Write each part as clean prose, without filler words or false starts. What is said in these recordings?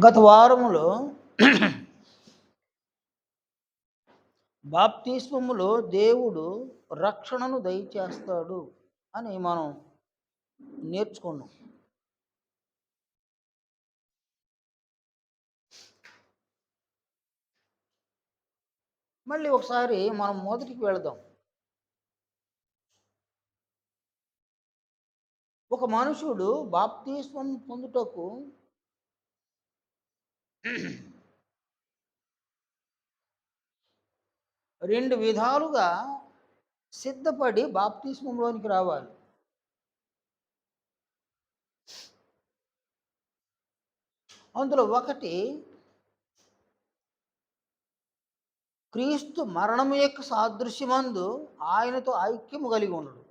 గత వారములో బాప్తిస్మములో దేవుడు రక్షణను దయచేస్తాడు అని మనం నేర్చుకున్నాం. మళ్ళీ ఒకసారి మనం మొదటికి వెళదాం. ఒక మనుషుడు బాప్తిస్మం పొందుటకు రెండు విధాలుగా సిద్ధపడి బాప్తిస్మంలోనికి రావాలి. అందులో ఒకటి క్రీస్తు మరణము యొక్క సాదృశ్యమందు ఆయనతో ఐక్యము కలిగి ఉండడు.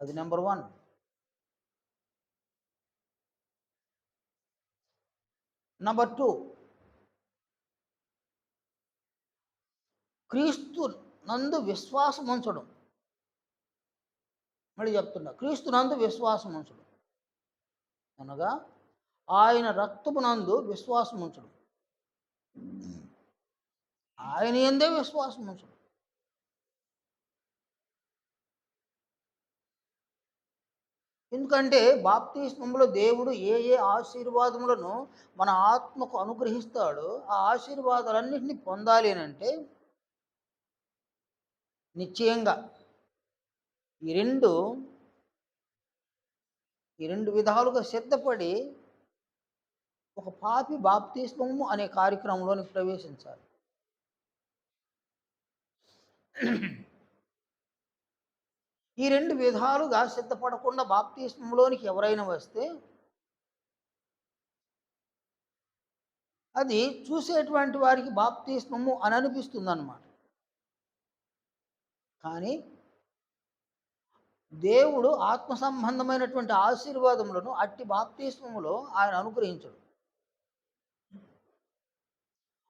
అది నెంబర్ 1. నెంబర్ 2, క్రీస్తు నందు విశ్వాసం ఉంచడం. మళ్ళీ చెప్తున్నా, క్రీస్తు నందు విశ్వాసం ఉంచడం అనగా ఆయన రక్తమునందు విశ్వాసం ఉంచడం, ఆయన యందే విశ్వాసం ఉంచడం. ఎందుకంటే బాప్తిస్మంలో దేవుడు ఏ ఏ ఆశీర్వాదములను మన ఆత్మకు అనుగ్రహిస్తాడో ఆ ఆశీర్వాదాలన్నింటినీ పొందాలి అని అంటే నిశ్చయంగా ఈ రెండు విధాలుగా సిద్ధపడి ఒక పాపి బాప్తిస్మము అనే కార్యక్రమంలోనికి ప్రవేశించాలి. ఈ రెండు విధాలుగా సిద్ధపడకుండా బాప్తిస్మంలోనికి ఎవరైనా వస్తే అది చూసేటువంటి వారికి బాప్తిస్మము అని అనిపిస్తుంది అన్నమాట. కానీ దేవుడు ఆత్మ సంబంధమైనటువంటి ఆశీర్వాదములను అట్టి బాప్తిస్మములో ఆయన అనుగ్రహించడు.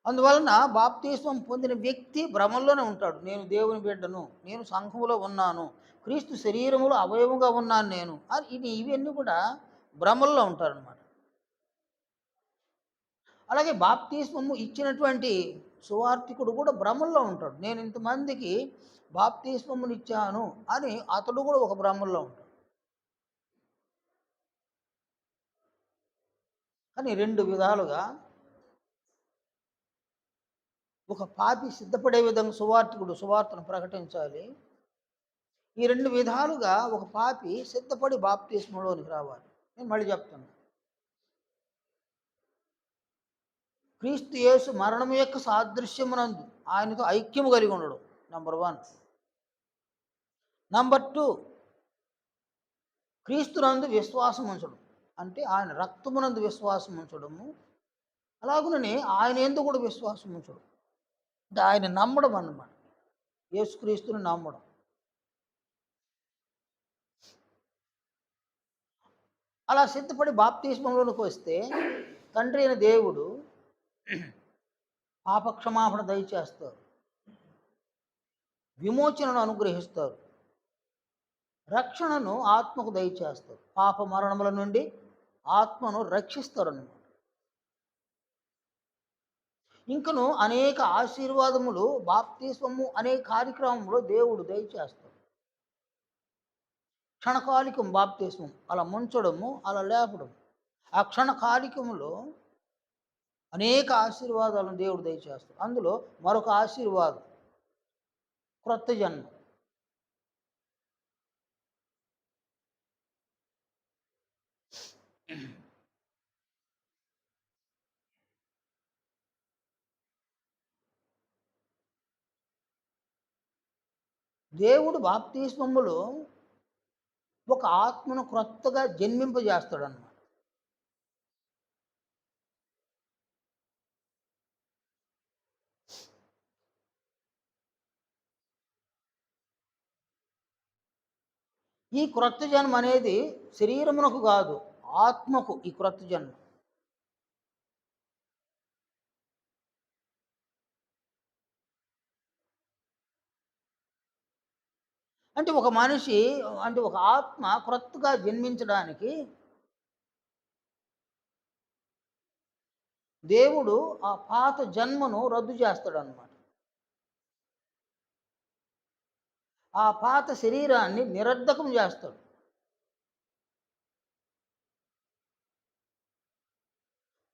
అందువలన బాప్తిస్మం పొందిన వ్యక్తి భ్రమంలోనే ఉంటాడు. నేను దేవుని బిడ్డను, నేను సంఘములో ఉన్నాను, క్రీస్తు శరీరములో అవయవంగా ఉన్నాను నేను అని ఇవన్నీ కూడా భ్రమల్లో ఉంటారనమాట. అలాగే బాప్తిస్మము ఇచ్చినటువంటి సువార్థికుడు కూడా భ్రమల్లో ఉంటాడు. నేను ఇంతమందికి బాప్తిస్మమునిచ్చాను అని అతడు కూడా ఒక భ్రమల్లో ఉంటాడు. కానీ రెండు విధాలుగా ఒక పాపి సిద్ధపడే విధంగా సువార్తను ప్రకటించాలి. ఈ రెండు విధాలుగా ఒక పాపి సిద్ధపడి బాప్తిస్మంలోనికి రావాలి. నేను మళ్ళీ చెప్తాను, క్రీస్తు యేసు మరణము యొక్క సాదృశ్యమునందు ఆయనతో ఐక్యము కలిగి ఉండడం నెంబర్ 1. నెంబర్ 2, క్రీస్తునందు విశ్వాసం ఉంచడం అంటే ఆయన రక్తమునందు విశ్వాసం ఉంచడము, అలాగుననే ఆయన యందు కూడా విశ్వాసం ఉంచడం అంటే ఆయన నమ్మడం అన్నమాట. యేసుక్రీస్తుని నమ్మడం. అలా సిద్ధపడి బాప్తిస్మంలోనికి వస్తే తండ్రి అయిన దేవుడు పాపక్షమాపణ దయచేస్తారు, విమోచనను అనుగ్రహిస్తారు, రక్షణను ఆత్మకు దయచేస్తారు, పాప మరణముల నుండి ఆత్మను రక్షిస్తారు అన్నమాట. ఇంకను అనేక ఆశీర్వాదములు బాప్తిస్మము అనే కార్యక్రమంలో దేవుడు దయచేస్తాడు. క్షణకాలికం బాప్తిస్మం, అలా ముంచడము, అలా లేపడం. ఆ క్షణకాలికములో అనేక ఆశీర్వాదాలను దేవుడు దయచేస్తాడు. అందులో మరొక ఆశీర్వాదం క్రొత్త జన్మ. దేవుడు బాప్తిస్మములో ఒక ఆత్మను క్రొత్తగా జన్మింపజేస్తాడు అన్నమాట. ఈ క్రొత్త జన్మ అనేది శరీరమునకు కాదు, ఆత్మకు ఈ క్రొత్త జన్మ. అంటే ఒక మనిషి అంటే ఒక ఆత్మ క్రొత్తగా జన్మించడానికి దేవుడు ఆ పాత జన్మను రద్దు చేస్తాడనమాట. ఆ పాత శరీరాన్ని నిరర్ధకం చేస్తాడు.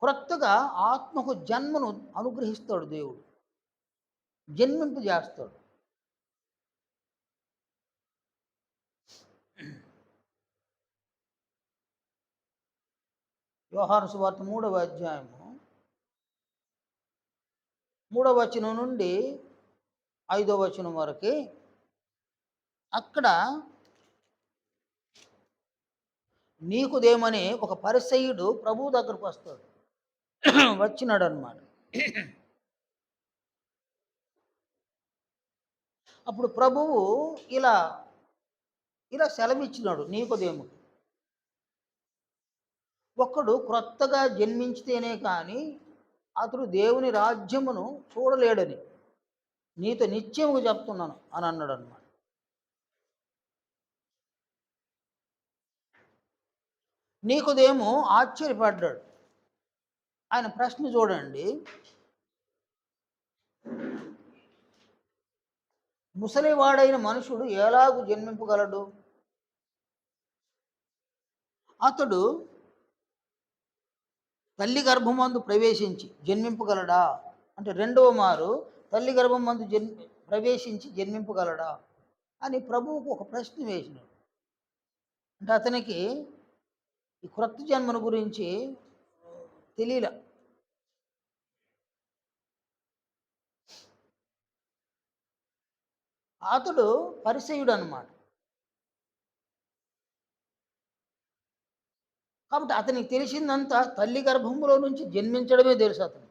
క్రొత్తగా ఆత్మకు జన్మను అనుగ్రహిస్తాడు దేవుడు. జన్మింపు చేస్తాడు. యోహాను సువార్త 3వ అధ్యాయము 3వ వచనం నుండి 5వ వచనం వరకు అక్కడ నీకుదేమని ఒక పరిసయ్యుడు ప్రభువు దగ్గరకు వస్తాడు. వచ్చినాడు అనమాట. అప్పుడు ప్రభువు ఇలా ఇలా సెలవిచ్చినాడు నీకుదేముకి. ఒక్కడు క్రొత్తగా జన్మించితేనే కానీ అతడు దేవుని రాజ్యమును చూడలేడని నీతో నిశ్చయముగా చెప్తున్నాను అని అన్నాడు అనమాట. నీకుదేమో ఆశ్చర్యపడ్డాడు. ఆయన ప్రశ్న చూడండి. ముసలివాడైన మనుషుడు ఎలాగూ జన్మింపగలడు? అతడు తల్లి గర్భమందు ప్రవేశించి జన్మింపగలడా? అంటే రెండవ మారు తల్లి గర్భమందు ప్రవేశించి జన్మింపగలడా అని ప్రభువుకు ఒక ప్రశ్న వేసినాడు. అంటే అతనికి ఈ క్రొత్త జన్మను గురించి తెలియలే. అతడు పరిసయ్యుడు అన్నమాట. కాబట్టి అతనికి తెలిసిందంతా తల్లి గర్భంలో నుంచి జన్మించడమే తెలుసు అతను.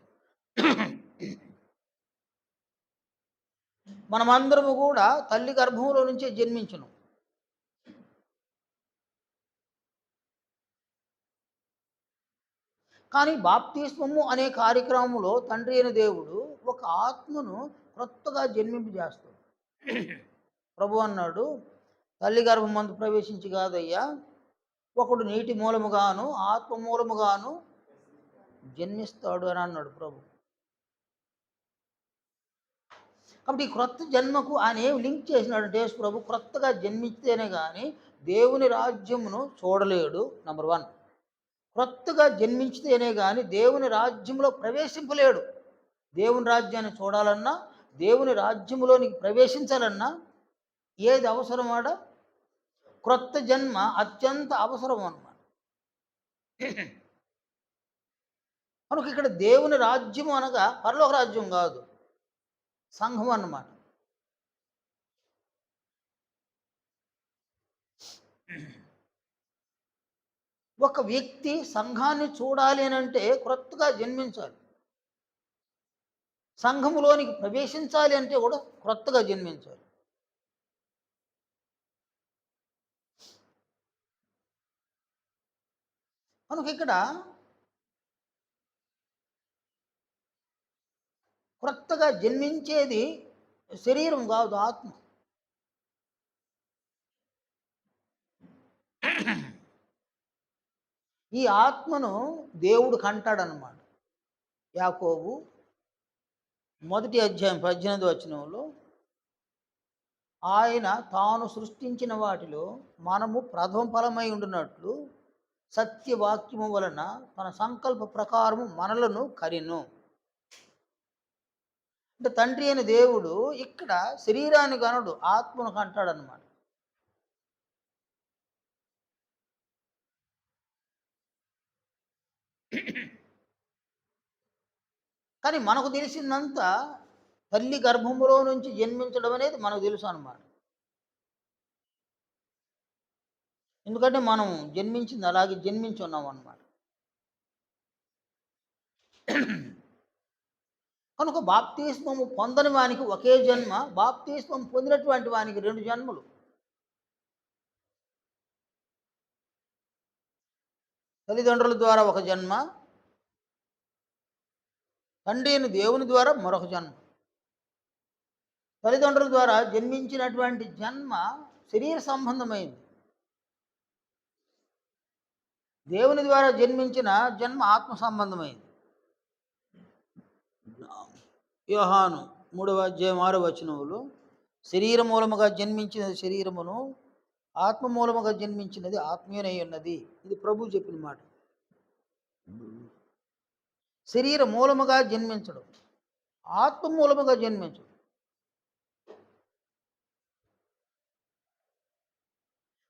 మనమందరము కూడా తల్లి గర్భంలో నుంచే జన్మించను. కానీ బాప్తిస్మము అనే కార్యక్రమంలో తండ్రి అయిన దేవుడు ఒక ఆత్మను క్రొత్తగా జన్మింపజేస్తాడు. ప్రభు అన్నాడు, తల్లి గర్భమందు ప్రవేశించి కాదయ్యా, ఒకడు నీటి మూలముగాను ఆత్మ మూలముగాను జన్మిస్తాడు అని అన్నాడు ప్రభు. కాబట్టి ఈ క్రొత్త జన్మకు ఆయన ఏం లింక్ చేసినాడంటే యేసు ప్రభు క్రొత్తగా జన్మిస్తేనే కానీ దేవుని రాజ్యమును చూడలేడు. నంబర్ 1. క్రొత్తగా జన్మించితేనే కానీ దేవుని రాజ్యంలో ప్రవేశింపలేడు. దేవుని రాజ్యాన్ని చూడాలన్నా, దేవుని రాజ్యంలోనికి ప్రవేశించాలన్నా ఏది అవసరమాడ? క్రొత్త జన్మ అత్యంత అవసరం అన్నమాట. కనుక ఇక్కడ దేవుని రాజ్యం అనగా పరలోక రాజ్యం కాదు, సంఘం అన్నమాట. ఒక వ్యక్తి సంఘాన్ని చూడాలి అని అంటే క్రొత్తగా జన్మించాలి. సంఘములోనికి ప్రవేశించాలి అంటే కూడా క్రొత్తగా జన్మించాలి. కనుక ఇక్కడ క్రొత్తగా జన్మించేది శరీరం కాదు, ఆత్మ. ఈ ఆత్మను దేవుడు కంటాడనమాట. యాకోబు 1వ అధ్యాయం 18వ వచనంలో ఆయన తాను సృష్టించిన వాటిలో మనము ప్రథమ ఫలమై ఉండినట్లు సత్యవాక్యము వలన తన సంకల్ప ప్రకారము మనలను కరిను. అంటే తండ్రి అయిన దేవుడు ఇక్కడ శరీరాన్ని కనడు, ఆత్మను కంటాడనమాట. కానీ మనకు తెలిసిందంతా తల్లి గర్భములో నుంచి జన్మించడం అనేది మనకు తెలుసు అన్నమాట. ఎందుకంటే మనం జన్మించింది అలాగే జన్మించి ఉన్నాం అన్నమాట. కనుక బాప్తిస్మము పొందని వానికి ఒకే జన్మ, బాప్తిస్మం పొందినటువంటి వానికి 2 జన్మలు. తల్లిదండ్రుల ద్వారా ఒక జన్మ, తండ్రి అయిన దేవుని ద్వారా మరొక జన్మ. తల్లిదండ్రుల ద్వారా జన్మించినటువంటి జన్మ శరీర సంబంధమైంది. దేవుని ద్వారా జన్మించిన జన్మ ఆత్మ సంబంధమైంది. యోహాను 3:6 శరీర మూలముగా జన్మించిన శరీరమును, ఆత్మ మూలముగా జన్మించినది ఆత్మీయనై ఉన్నది. ఇది ప్రభు చెప్పిన మాట. శరీర మూలముగా జన్మించడం, ఆత్మ మూలముగా జన్మించడం.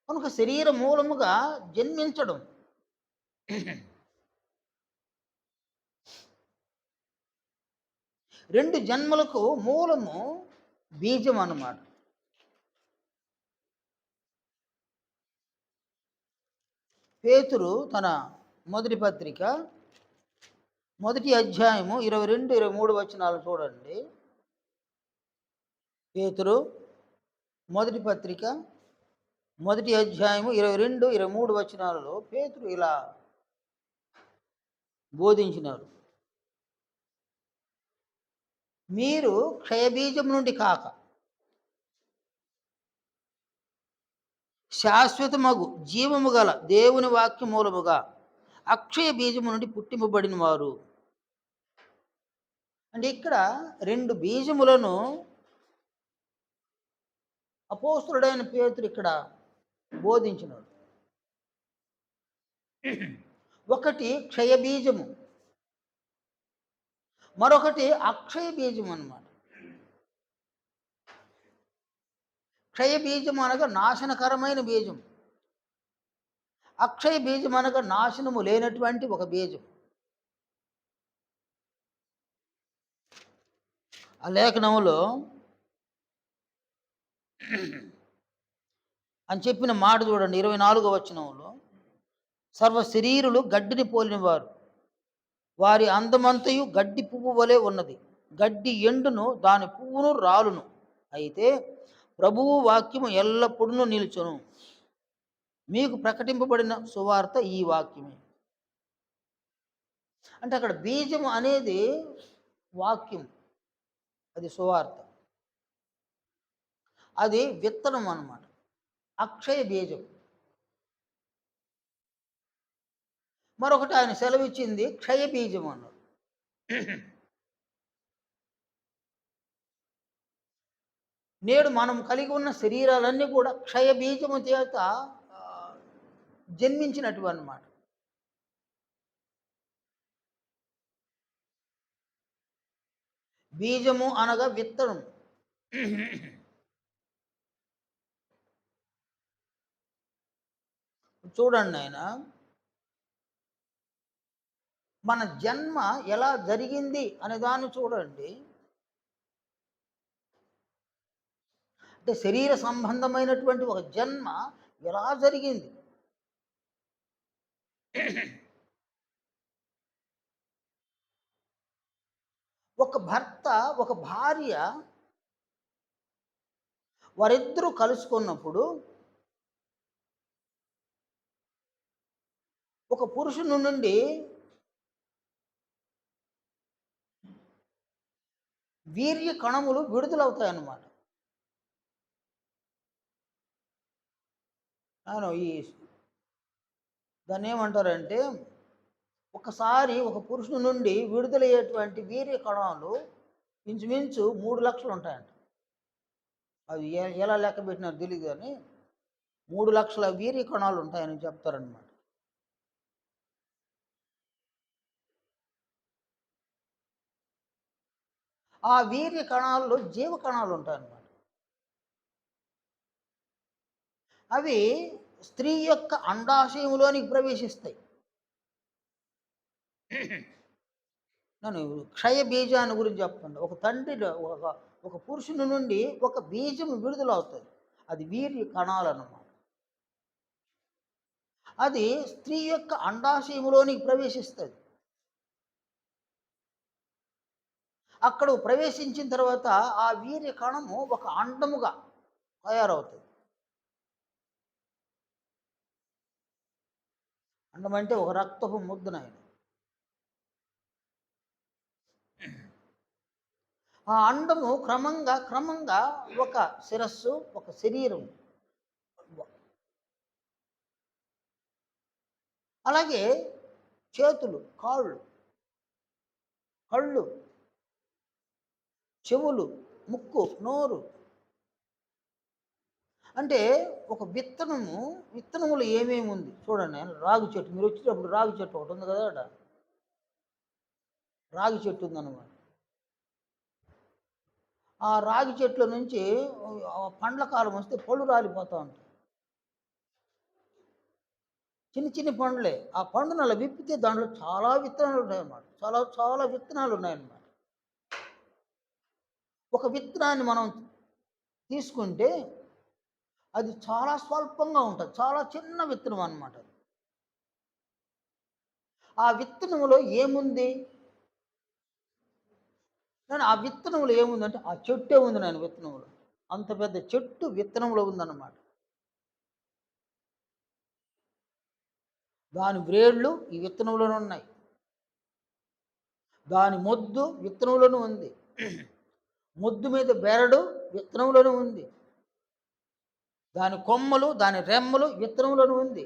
కనుక శరీర మూలముగా జన్మించడం, రెండు జన్మలకు మూలము బీజం అన్నమాట. పేతురు తన మొదటి పత్రిక 1 అధ్యాయము 22-23 చూడండి. పేతురు మొదటి పత్రిక 1 అధ్యాయము 22-23 పేతురు ఇలా బోధించినారు. మీరు క్షయబీజం నుండి కాక శాశ్వతమగు జీవము గల దేవుని వాక్య మూలముగా అక్షయ బీజము నుండి పుట్టింపబడిన వారు. అంటే ఇక్కడ రెండు బీజములను అపోస్తులుడైన పేతురు ఇక్కడ బోధించినాడు. ఒకటి క్షయ బీజము, మరొకటి అక్షయ బీజం అన్నమాట. క్షయ బీజం అనగా నాశనకరమైన బీజం, అక్షయ బీజం అనగా నాశనము లేనటువంటి ఒక బీజం. ఆ లేఖనంలో అని చెప్పిన మాట చూడండి. 24 సర్వ శరీరులు గడ్డిని పోలినవారు, వారి అందమంతయు గడ్డి పువ్వు వలె ఉన్నది. గడ్డి ఎండును, దాని పువ్వును రాలును, అయితే ప్రభువు వాక్యము ఎల్లప్పుడూ నిలుచును. మీకు ప్రకటింపబడిన సువార్త ఈ వాక్యమే. అంటే అక్కడ బీజము అనేది వాక్యం, అది సువార్త, అది విత్తనం అన్నమాట. అక్షయ బీజం. మరొకటి ఆయన సెలవిచ్చింది క్షయ బీజం అన్నారు. నేడు మనం కలిగి ఉన్న శరీరాలన్నీ కూడా క్షయ బీజము చేత జన్మించినటువంటి అన్నమాట. బీజము అనగా విత్తనం. చూడండి ఆయన, మన జన్మ ఎలా జరిగింది అనే దాన్ని చూడండి. అంటే శరీర సంబంధమైనటువంటి ఒక జన్మ ఎలా జరిగింది. ఒక భర్త ఒక భార్య వారిద్దరూ కలుసుకున్నప్పుడు ఒక పురుషుని నుండి వీర్య కణములు విడుదలవుతాయి అన్నమాట. ఈ దాన్ని ఏమంటారంటే, ఒకసారి ఒక పురుషుని నుండి విడుదలయ్యేటువంటి వీర్య కణాలు ఇంచుమించు 3 లక్షలు ఉంటాయంట. అది ఎలా లెక్క పెట్టినారో తెలియదు, కానీ 3 లక్షల వీర్య కణాలు ఉంటాయని చెప్తారనమాట. ఆ వీర్య కణాల్లో జీవ కణాలు ఉంటాయన్నమాట. అవి స్త్రీ యొక్క అండాశయంలోనికి ప్రవేశిస్తాయి. నేను క్షయ బీజాన్ని గురించి చెప్తాను. ఒక తండ్రి ఒక పురుషుని నుండి ఒక బీజం విడుదలవుతుంది, అది వీర్య కణాలు అన్నమాట. అది స్త్రీ యొక్క అండాశయంలోనికి ప్రవేశిస్తుంది. అక్కడ ప్రవేశించిన తర్వాత ఆ వీర్య కణము ఒక అండముగా తయారవుతుంది. అండం అంటే ఒక రక్తపు ముద్దనైన. ఆ అండము క్రమంగా క్రమంగా ఒక శిరస్సు, ఒక శరీరం, అలాగే చేతులు, కాళ్ళు, కళ్ళు, చెవులు, ముక్కు, నోరు. అంటే ఒక విత్తనములో ఏమేమి ఉంది చూడండి. రాగి చెట్టు, మీరు వచ్చేటప్పుడు రాగి చెట్టు ఒకటి ఉంది కదా అక్కడ, రాగి చెట్టు ఉందన్నమాట. ఆ రాగి చెట్ల నుంచి పండ్ల కాలం వస్తే పళ్ళు రాలిపోతూ ఉంటాయి. చిన్న చిన్న పండ్లే. ఆ పండును అలా విప్పితే దాంట్లో చాలా విత్తనాలు ఉన్నాయన్నమాట. చాలా చాలా విత్తనాలు ఉన్నాయన్నమాట. ఒక విత్తనాన్ని మనం తీసుకుంటే అది చాలా స్వల్పంగా ఉంటుంది. చాలా చిన్న విత్తనం అన్నమాట. ఆ విత్తనంలో ఏముంది? నేను ఆ విత్తనంలో ఏముందంటే ఆ చెట్టే ఉంది నేను విత్తనంలో. అంత పెద్ద చెట్టు విత్తనంలో ఉందన్నమాట. దాని వ్రేళ్ళు ఈ విత్తనంలోనే ఉన్నాయి. దాని మొద్దు విత్తనంలోనే ఉంది. మొద్దు మీద బెరడు విత్తనంలోనే ఉంది. దాని కొమ్మలు, దాని రెమ్మలు విత్తనంలోనే ఉంది.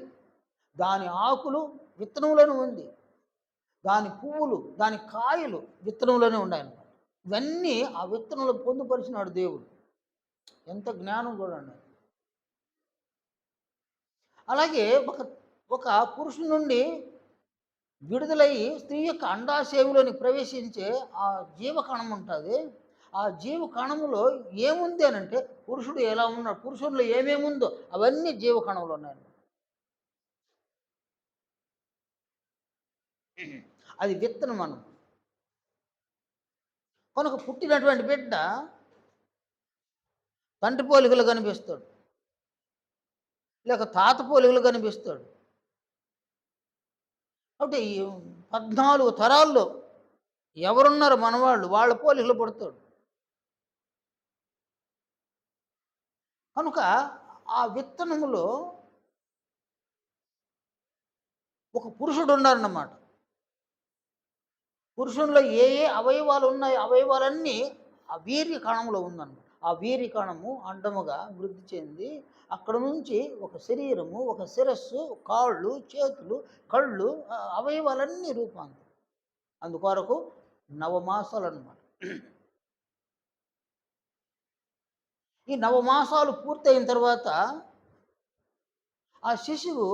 దాని ఆకులు విత్తనంలోనే ఉంది. దాని పువ్వులు, దాని కాయలు విత్తనంలోనే ఉన్నాయన్నమాట. ఇవన్నీ ఆ విత్తనంలో పొందుపరిచినాడు దేవుడు. ఎంత జ్ఞానం చూడండి. అలాగే ఒక ఒక పురుషుని నుండి విడుదలయ్యి స్త్రీ యొక్క అండాశయంలోని ప్రవేశించే ఆ జీవకణం ఉంటుంది. ఆ జీవకణంలో ఏముంది అని అంటే పురుషుడు ఎలా ఉన్నాడు, పురుషుల్లో ఏమేమి ఉందో అవన్నీ జీవకణంలో ఉన్నాయి. అది విత్తనం మనం. కనుక పుట్టినటువంటి బిడ్డ తండ్రి పోలికలు కనిపిస్తాడు, లేక తాత పోలికలు కనిపిస్తాడు. కాబట్టి ఈ 14 తరాల్లో ఎవరున్నారు మనవాళ్ళు, వాళ్ళ పోలికలు పడతాడు. కనుక ఆ విత్తనములో ఒక పురుషుడు ఉన్నారన్నమాట. పురుషుల్లో ఏ ఏ అవయవాలు ఉన్నాయో అవయవాలన్నీ ఆ వీర్య కణంలో ఉందన్నమాట. ఆ వీర్య కణము అండముగా వృద్ధి చెంది అక్కడ నుంచి ఒక శరీరము, ఒక శిరస్సు, కాళ్ళు, చేతులు, కళ్ళు, అవయవాలన్నీ రూపాంతరం. అందుకొరకు నవమాసాలు అన్నమాట. ఈ నవమాసాలు పూర్తయిన తర్వాత ఆ శిశువు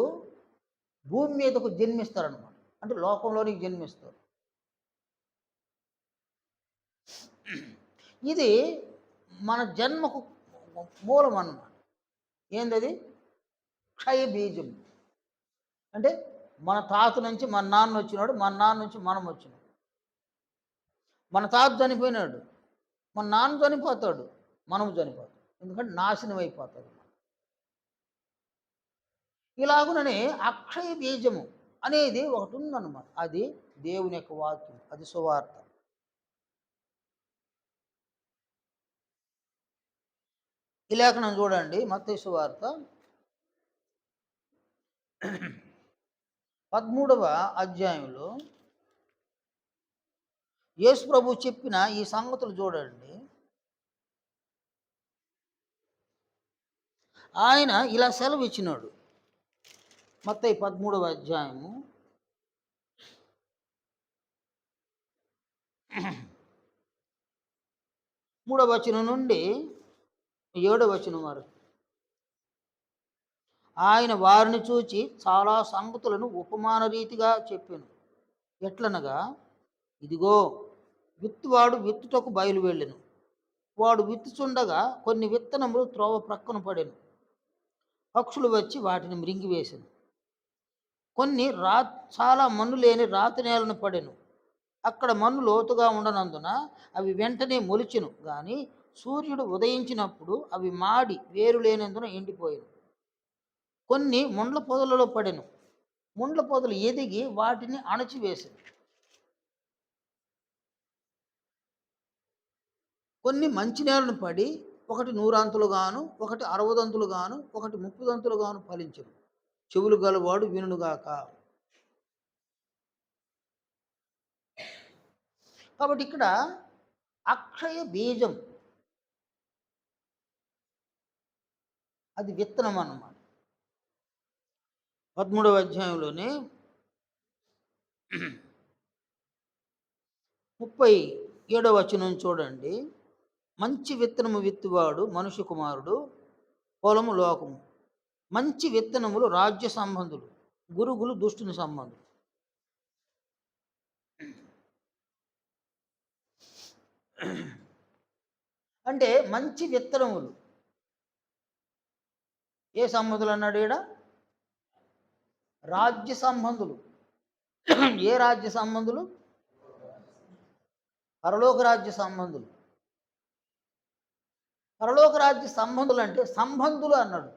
భూమి మీదకు జన్మిస్తారనమాట. అంటే లోకంలోనికి జన్మిస్తారు. ఇది మన జన్మకు మూలం అన్నమాట. ఏందది? క్షయ బీజం. అంటే మన తాత నుంచి మన నాన్న వచ్చినాడు, మన నాన్న నుంచి మనం వచ్చినాడు. మన తాత చనిపోయినాడు, మన నాన్న చనిపోతాడు, మనము చనిపోతాం. ఎందుకంటే నాశనం అయిపోతాడు. ఇలాగుననే అక్షయ బీజము అనేది ఒకటి ఉందన్నమాట. అది దేవుని యొక్క వాక్యం, అది సువార్త. ఈ లేఖనం చూడండి, మత్తయి సువార్త 13వ అధ్యాయంలో యేసు ప్రభు చెప్పిన ఈ సంగతులు చూడండి. ఆయన ఇలా సెలవు ఇచ్చినాడు. మత్తయి 13వ అధ్యాయము 3వ వచనం నుండి 7వ వచనం వరకు. ఆయన వారిని చూచి చాలా సంగతులను ఉపమాన రీతిగా చెప్పాను. ఎట్లనగా, ఇదిగో విత్తువాడు విత్తుటకు బయలు వెళ్ళెను. వాడు విత్తుచుండగా కొన్ని విత్తనములు త్రోవ ప్రక్కన పడెను. పక్షులు వచ్చి వాటిని మృంగివేసెను. కొన్ని చాలా మన్ను లేని రాతి నేలను పడెను. అక్కడ మన్ను లోతుగా ఉండనందున అవి వెంటనే మొలిచెను, కానీ సూర్యుడు ఉదయించినప్పుడు అవి మాడి వేరు లేనందున ఎండిపోయాను. కొన్ని ముండ్ల పొదలలో పడెను. ముండ్ల పొదలు ఎదిగి వాటిని అణచివేసాను. కొన్ని మంచి నేలను పడి ఒకటి 100 అంతులుగాను, ఒకటి 60 అంతులుగాను, ఒకటి 30 అంతులుగాను ఫలించెను. చెవులు గలవాడు వినుగాక. కాబట్టి ఇక్కడ అక్షయ బీజం, అది విత్తనం అన్నమాట. 13వ అధ్యాయంలోనే 37వ వచనం చూడండి. మంచి విత్తనము విత్తువాడు మనుష్య కుమారుడు, పొలము లోకము. మంచి విత్తనములు రాజ్య సంబంధులు, గురుగులు దుష్టుని సంబంధులు. అంటే మంచి విత్తనములు ఏ సంబంధులు అన్నాడు ఈడ? రాజ్య సంబంధులు. ఏ రాజ్య సంబంధులు? పరలోక రాజ్య సంబంధులు. పరలోక రాజ్య సంబంధులు అంటే సంబంధులు అన్నాడు.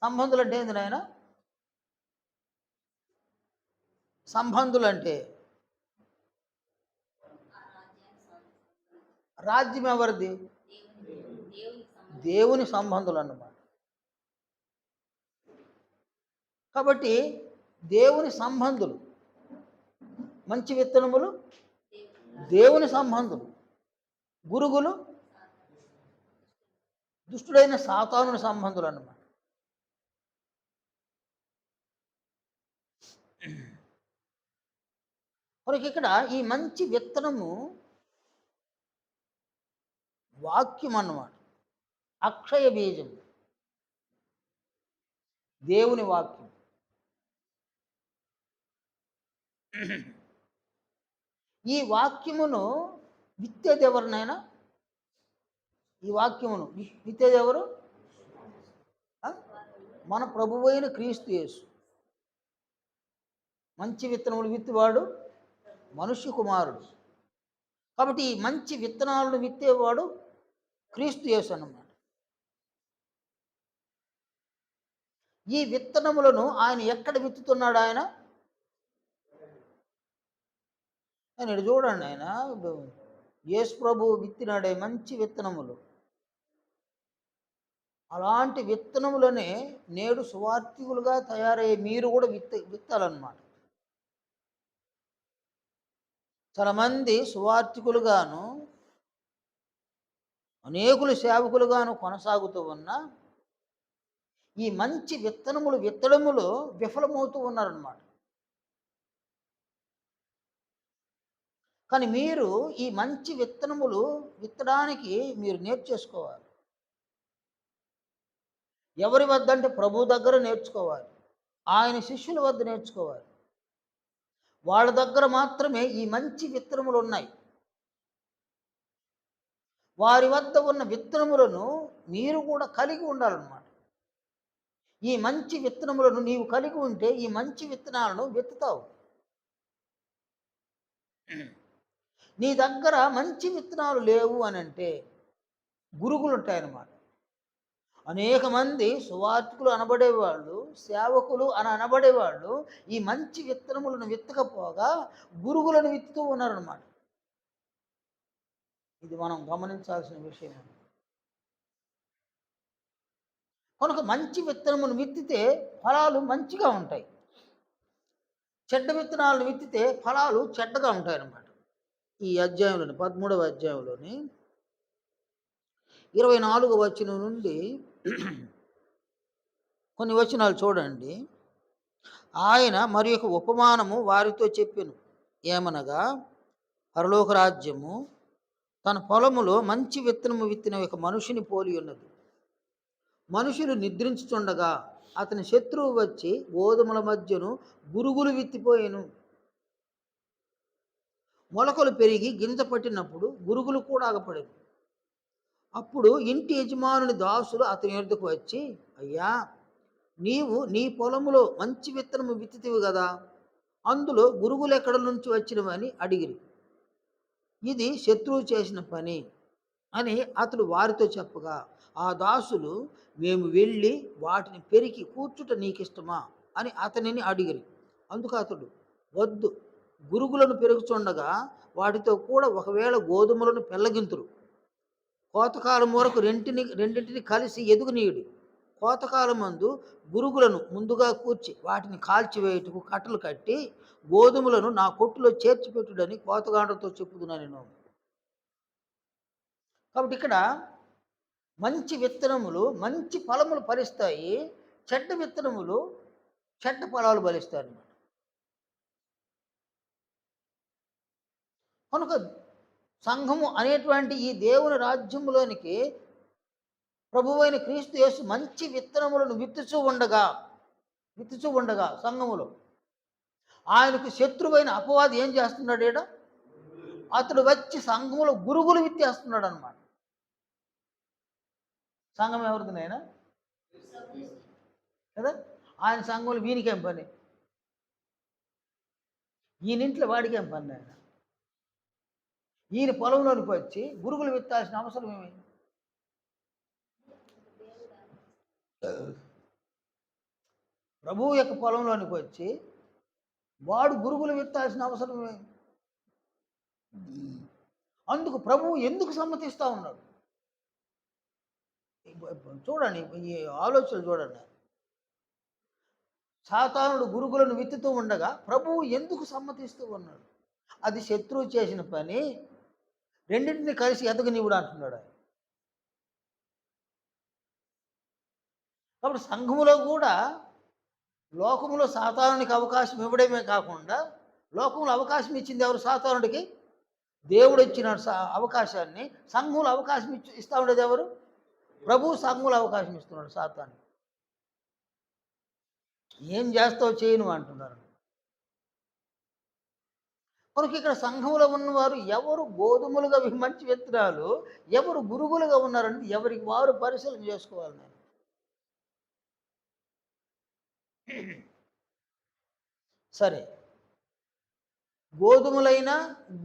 సంబంధులు అంటే ఏంది నాయన? సంబంధులు అంటే రాజ్యం ఎవరిది? దేవుని సంబంధులు అన్నమాట. కాబట్టి దేవుని సంబంధులు, మంచి విత్తనములు దేవుని సంబంధులు, గురుగులు దుష్టుడైన సాతానుని సంబంధులు అన్నమాట. మనకి ఇక్కడ ఈ మంచి విత్తనము వాక్యం అన్నమాట. అక్షయ బీజం, దేవుని వాక్యం. ఈ వాక్యమును విత్తేది ఎవరినైనా? ఈ వాక్యమును విత్తేది ఎవరు? మన ప్రభువైన క్రీస్తు యేసు. మంచి విత్తనములు విత్తువాడు మనుష్య కుమారుడు. కాబట్టి ఈ మంచి విత్తనాలను విత్తేవాడు క్రీస్తు యేసు అన్నమాట. ఈ విత్తనములను ఆయన ఎక్కడ విత్తుతున్నాడు? ఆయన ఇటు చూడండి, ఆయన యేసు ప్రభు విత్తినాడే మంచి విత్తనములు. అలాంటి విత్తనములనే నేడు సువార్థికులుగా తయారయ్యే మీరు కూడా విత్తాలన్నమాట. చాలామంది సువార్థికులుగాను అనేకులు సేవకులుగాను కొనసాగుతూ ఉన్న ఈ మంచి విత్తనములు విత్తడములో విఫలమవుతూ ఉన్నారన్నమాట. కానీ మీరు ఈ మంచి విత్తనములు విత్తడానికి మీరు నేర్చేసుకోవాలి. ఎవరి వద్ద అంటే ప్రభు దగ్గర నేర్చుకోవాలి, ఆయన శిష్యుల వద్ద నేర్చుకోవాలి. వాళ్ళ దగ్గర మాత్రమే ఈ మంచి విత్తనములు ఉన్నాయి. వారి వద్ద ఉన్న విత్తనములను మీరు కూడా కలిగి ఉండాలన్నమాట. ఈ మంచి విత్తనములను నీవు కలిగి ఉంటే ఈ మంచి విత్తనాలను విత్తుతావు. నీ దగ్గర మంచి విత్తనాలు లేవు అని అంటే గురుగులు ఉంటాయన్నమాట. అనేక మంది సువార్థికులు అనబడేవాళ్ళు, సేవకులు అని అనబడేవాళ్ళు ఈ మంచి విత్తనములను విత్తకపోగా గురుగులను విత్తుతూ ఉన్నారన్నమాట. ఇది మనం గమనించాల్సిన విషయం. కనుక మంచి విత్తనమును విత్తితే ఫలాలు మంచిగా ఉంటాయి, చెడ్డ విత్తనాలను విత్తితే ఫలాలు చెడ్డగా ఉంటాయన్నమాట. ఈ అధ్యాయంలోని 13వ అధ్యాయంలోని 24వ వచనం నుండి కొన్ని వచనాలు చూడండి. ఆయన మరి ఒక ఉపమానము వారితో చెప్పెను. ఏమనగా, పరలోక రాజ్యము తన పొలములో మంచి విత్తనము విత్తిన ఒక మనుషుని పోలి ఉన్నది. మనుషులు నిద్రించుచుండగా అతని శత్రువు వచ్చి గోధుమల మధ్యను గురుగులు విత్తిపోయాను. మొలకలు పెరిగి గింజ పట్టినప్పుడు గురుగులు కూడా ఆగపడేను. అప్పుడు ఇంటి యజమానుని దాసులు అతని ఎదుటకు వచ్చి, అయ్యా, నీవు నీ పొలములో మంచి విత్తనము విత్తితివి కదా, అందులో గురుగులు ఎక్కడ నుంచి వచ్చినవని అడిగిరి. ఇది శత్రువు చేసిన పని అని అతడు వారితో చెప్పగా, ఆ దాసులు, మేము వెళ్ళి వాటిని పెరికి కూర్చుట నీకిష్టమా అని అతనిని అడిగిరి. అందుకు అతడు, వద్దు, గురుగులను పెరుగుచుండగా వాటితో కూడా ఒకవేళ గోధుమలను పెళ్ళగింతురు. కోతకాలం వరకు రెండింటిని కలిసి ఎదుగునీయుడి. కోతకాలమందు గురుగులను ముందుగా కూర్చి వాటిని కాల్చివేయుటకు కట్టలు కట్టి గోధుమలను నా కొట్టులో చేర్చిపెట్టుడని కోతగాండ్రతో చెప్పుదునా నేను. కాబట్టి ఇక్కడ మంచి విత్తనములు మంచి ఫలములు ఫలిస్తాయి, చెడ్డ విత్తనములు చెడ్డ ఫలాలు ఫలిస్తాయి అన్నమాట. కనుక సంఘము అనేటువంటి ఈ దేవుని రాజ్యములోనికి ప్రభువైన క్రీస్తు యేసు మంచి విత్తనములను విత్తుచూ ఉండగా సంఘములో ఆయనకు శత్రువైన అపవాది ఏం చేస్తున్నాడు ఈడ? అతడు వచ్చి సంఘములో గురుగులు విత్తేస్తున్నాడు అనమాట. సంఘం ఎవరిది నాయన? కదా. ఆయన సంఘంలో వీనికేం పని? ఈయనింట్లో వాడికేం పని ఆయన? ఈయన పొలంలోనికి వచ్చి గురుగులు విత్తాల్సిన అవసరం ఏమి? ప్రభువు యొక్క పొలంలోనికి వచ్చి వాడు గురుగులు విత్తాల్సిన అవసరం ఏమి? అందుకు ప్రభువు ఎందుకు సమ్మతిస్తూ ఉన్నాడు? చూడండి, ఈ ఆలోచనలు చూడండి. సాతానుడు గురుగులను విత్తుతూ ఉండగా ప్రభువు ఎందుకు సమ్మతిస్తూ ఉన్నాడు? అది శత్రువు చేసిన పని, రెండింటిని కలిసి ఎదగనివ్వడు అంటున్నాడు ఆయన. కాబట్టి సంఘములో కూడా లోకములో సాతానునికి అవకాశం ఇవ్వడమే కాకుండా, లోకంలో అవకాశం ఇచ్చింది ఎవరు? సాతానుడికి. దేవుడు ఇచ్చిన అవకాశాన్ని సంఘంలో అవకాశం ఇస్తూ ఉండేది ఎవరు? ప్రభువు సంఘంలో అవకాశం ఇస్తున్నాడు సాతాను. ఏం చేస్తావు చేయను అంటున్నారు. మనకి ఇక్కడ సంఘంలో ఉన్నవారు ఎవరు గోధుమలుగా మంచి విత్తనాలు, ఎవరు గురుగులుగా ఉన్నారంటే ఎవరికి వారు పరిశీలన చేసుకోవాలి. నేను సరే, గోధుమలైనా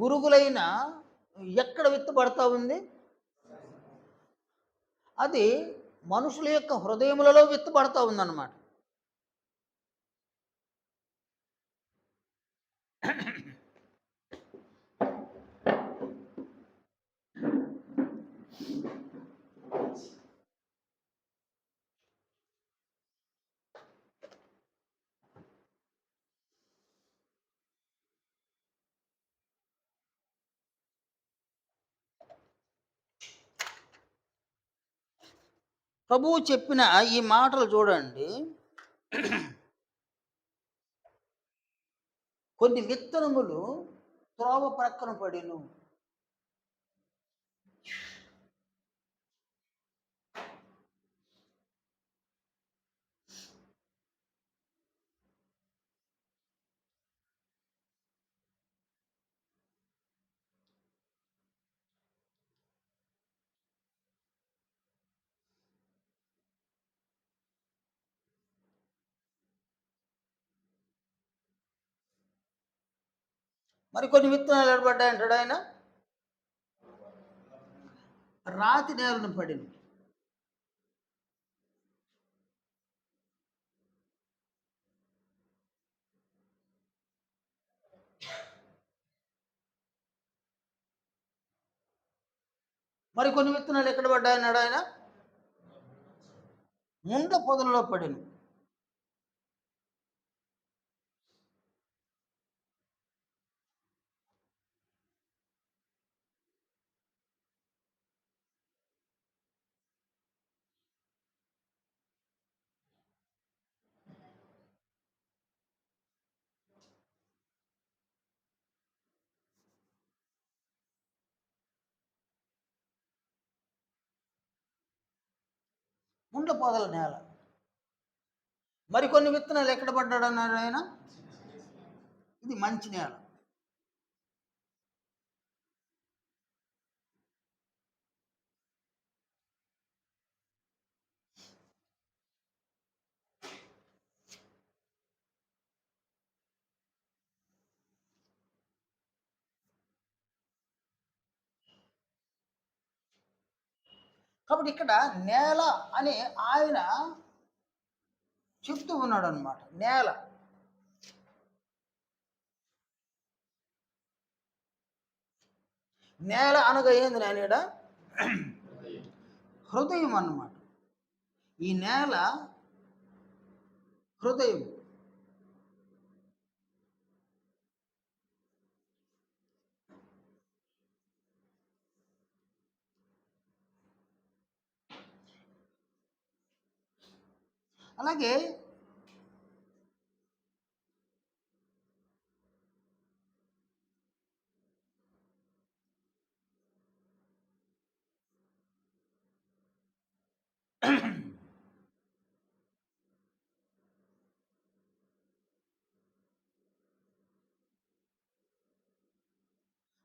గురుగులైనా ఎక్కడ విత్తబడతా ఉంది? అది మనుషుల యొక్క హృదయములలో విత్తబడతా ఉందన్నమాట. ప్రభువు చెప్పిన ఈ మాటలు చూడండి. కొన్ని విత్తనములు త్రోవ ప్రక్కన పడిను. మరి కొన్ని విత్తనాలు ఎడబడ్డాయంటాడు ఆయన. రాతి నేలను పడింది. మరి కొన్ని విత్తనాలు ఎక్కడ పడ్డాయన్నాడు ఆయన? ముండ్ల పొదలలో పడిను. ముండ్ల పొదల నేల. మరికొన్ని విత్తనాలు ఎక్కడ పడ్డాడు అన్నాడు ఆయన? ఇది మంచి నేల. కాబట్టి ఇక్కడ నేల అని ఆయన చెప్తూ ఉన్నాడు అనమాట. నేల అనగా ఏంది నాయన? హృదయం అన్నమాట. ఈ నేల హృదయం. అలాగే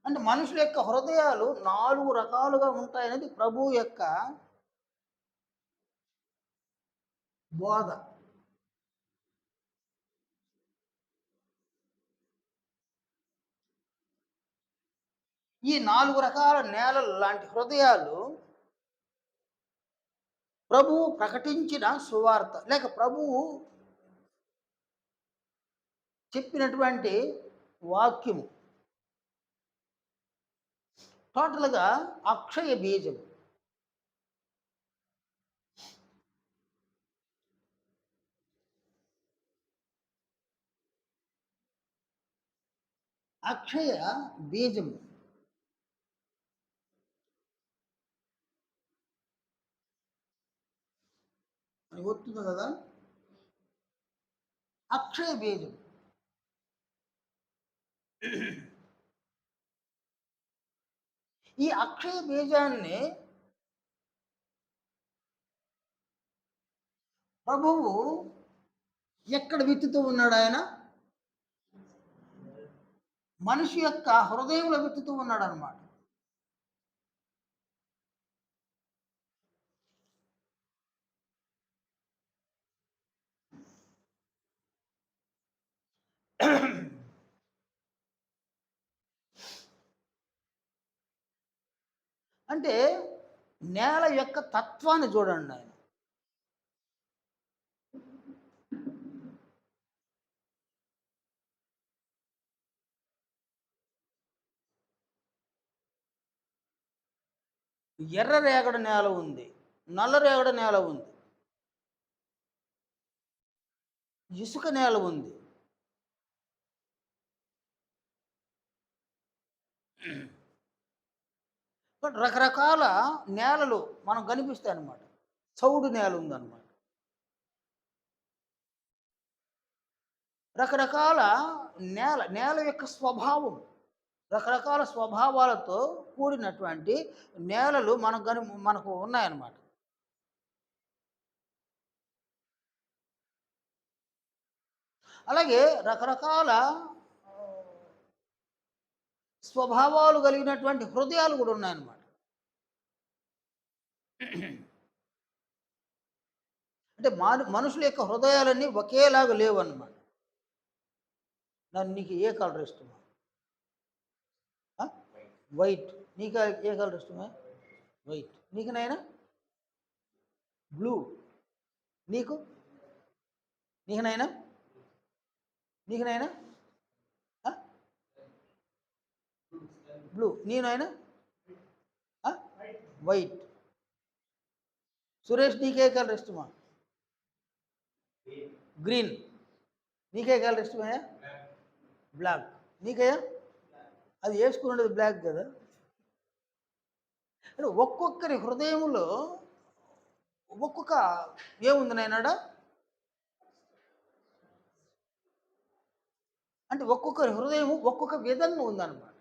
అంటే మనుషుల యొక్క హృదయాలు 4 రకాలుగా ఉంటాయనేది ప్రభువు యొక్క బోధ. ఈ 4 రకాల నేలలు లాంటి హృదయాలు ప్రభువు ప్రకటించిన సువార్త లేక ప్రభువు చెప్పినటువంటి వాక్యము టోటల్‌గా అక్షయ బీజం. అక్షయ బీజము. అని వస్తుంది కదా! అక్షయ బీజం. ఈ అక్షయ బీజాన్ని ప్రభువు ఎక్కడ విత్తుతూ ఉన్నాడు ఆయన? మనిషి యొక్క హృదయంలో విత్తుతూ ఉన్నాడనమాట. అంటే నేల యొక్క తత్వాన్ని చూడండి ఆయన. ఎర్ర రేగడి నేల ఉంది. నల్ల రేగడి నేల ఉంది. ఇసుక నేల ఉంది. రకరకాల నేలలు మనకు కనిపిస్తాయన్నమాట. చౌడు నేల ఉందన్నమాట. రకరకాల నేల యొక్క స్వభావం, రకరకాల స్వభావాలతో కూడినటువంటి నేలలు మనకు ఉన్నాయన్నమాట. అలాగే రకరకాల స్వభావాలు కలిగినటువంటి హృదయాలు కూడా ఉన్నాయన్నమాట. అంటే మనుషుల యొక్క హృదయాలన్నీ ఒకేలాగా లేవన్నమాట. నీకు ఏ కలర్ ఇష్టమా? వైట్. నీకు ఏ కలర్ ఇష్టమా? వైట్. నీకు నాయనా? బ్లూ. నీకు? నీకు నాయనా? నీకు నాయనా? బ్లూ. నీ నాయనా? వైట్. సురేష్ నీకే కలర్ ఇష్టమా? గ్రీన్. నీకే కలర్ ఇష్టమయ్యా? బ్లాక్. నీకయ్యా? అది వేసుకున్నది బ్లాక్ కదా. అంటే ఒక్కొక్కరి హృదయంలో ఒక్కొక్క ఏముంది నాయనాడా? అంటే ఒక్కొక్కరి హృదయం ఒక్కొక్క విధంగా ఉందన్నమాట.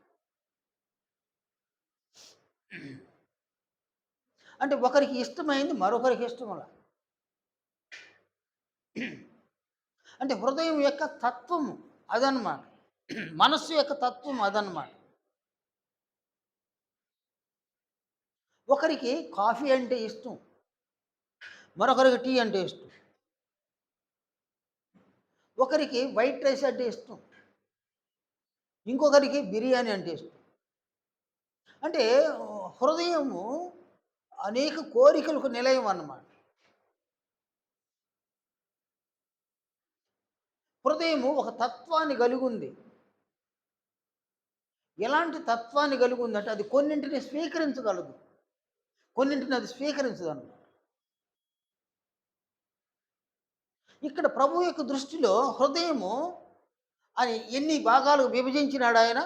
అంటే ఒకరికి ఇష్టమైంది మరొకరికి ఇష్టమలా. అంటే హృదయం యొక్క తత్వము అదనమాట. మనస్సు యొక్క తత్వం అదనమాట. ఒకరికి కాఫీ అంటే ఇష్టం, మరొకరికి టీ అంటే ఇష్టం. ఒకరికి వైట్ రైస్ అంటే ఇష్టం, ఇంకొకరికి బిర్యానీ అంటే ఇష్టం. అంటే హృదయము అనేక కోరికలకు నిలయం అన్నమాట. హృదయము ఒక తత్వాన్ని కలిగి ఉంది. ఎలాంటి తత్వాన్ని కలిగి ఉందంటే అది కొన్నింటిని స్వీకరించగలదు, కొన్నింటిని అది స్వీకరించదు అన్నమాట. ఇక్కడ ప్రభు యొక్క దృష్టిలో హృదయము అని ఎన్ని భాగాలుగా విభజించినాడు ఆయన?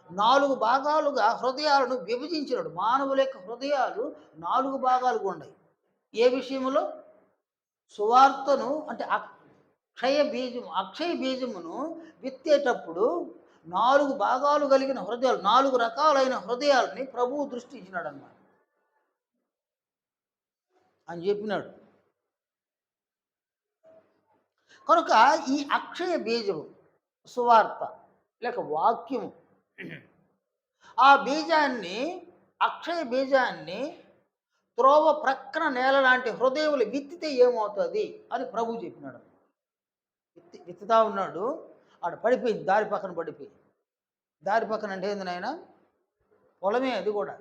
4 భాగాలుగా హృదయాలను విభజించినాడు. మానవుల యొక్క హృదయాలు 4 భాగాలుగా ఉన్నాయి. ఏ విషయంలో? సువార్తను అంటే అక్షయ బీజమును విత్తేటప్పుడు 4 భాగాలు కలిగిన హృదయాలు, 4 రకాలైన హృదయాలని ప్రభువు దృష్టి ఇచ్చినాడు అన్నమాట. అని చెప్పినాడు. కనుక ఈ అక్షయ బీజము సువార్త లేక వాక్యము ఆ బీజాన్ని, అక్షయ బీజాన్ని త్రోవ ప్రక్కన నేల లాంటి హృదయములు విత్తితే ఏమవుతుంది అని ప్రభు చెప్పినాడు. విత్తుతా ఉన్నాడు, ఆడ పడిపోయింది, దారి పక్కన పడిపోయింది. దారి పక్కన అంటే ఏంది నాయన? పొలమే, అది కూడా.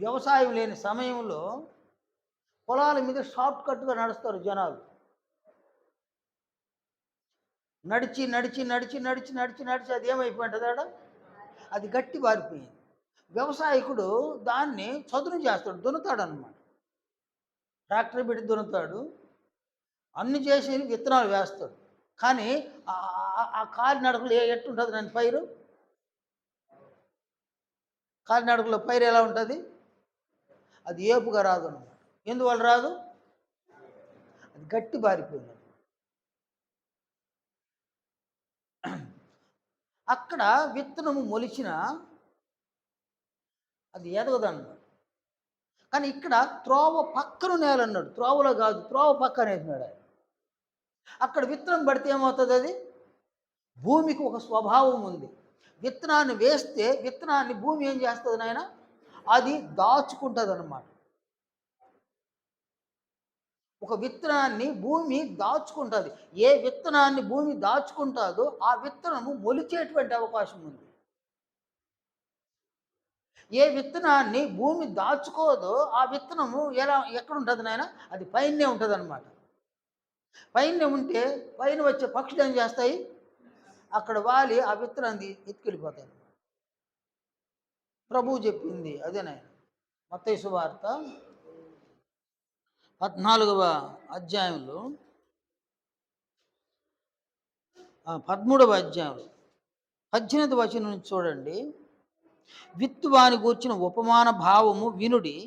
వ్యవసాయం లేని సమయంలో పొలాల మీద షార్ట్ కట్గా నడుస్తారు జనాలు. నడిచి నడిచి నడిచి నడిచి నడిచి నడిచి అది ఏమైపోయింటుంది ఆడ? అది గట్టి బారిపోయింది. వ్యవసాయకుడు దాన్ని చదును చేస్తాడు, దున్నుతాడు అన్నమాట. ట్రాక్టర్ పెట్టి దున్నుతాడు, అన్ని చేసి విత్తనాలు వేస్తాడు. కానీ ఆ కాలినడకలు ఎట్టుంటుంది నన్ను పైరు? కాలినడకలో పైరు ఎలా ఉంటుంది? అది ఏపుగా రాదు అన్నమాట. ఎందువల్ల రాదు? అది గట్టి బారిపోయింది. అక్కడ విత్తనము మొలిచిన అది ఎదగదన్నాడు. కానీ ఇక్కడ త్రోవ పక్కన నేల అన్నాడు, త్రోవలో కాదు, త్రోవ పక్కన వేసినాడు. అక్కడ విత్తనం పడితే ఏమవుతుంది? అది భూమికి ఒక స్వభావం ఉంది. విత్తనాన్ని వేస్తే విత్తనాన్ని భూమి ఏం చేస్తుంది నాయన? అది దాచుకుంటుంది అన్నమాట. ఒక విత్తనాన్ని భూమి దాచుకుంటుంది. ఏ విత్తనాన్ని భూమి దాచుకుంటుందో ఆ విత్తనము మొలిచేటువంటి అవకాశం ఉంది. ఏ విత్తనాన్ని భూమి దాచుకోదో ఆ విత్తనము ఎక్కడ ఉంటుంది నాయన? అది పైనే ఉంటుంది అన్నమాట. పైన ఉంటే పైన వచ్చే పక్షులు ఏం చేస్తాయి? అక్కడ వాలి ఆ విత్తనాన్ని ఎత్తుకెళ్ళిపోతాయి. ప్రభువు చెప్పింది అదే నాయన. మత్తయి సువార్త 14వ అధ్యాయంలో 13వ అధ్యాయంలో 18వ వచనం నుంచి చూడండి. విత్తువాని గూర్చిన ఉపమాన భావము వినుడి.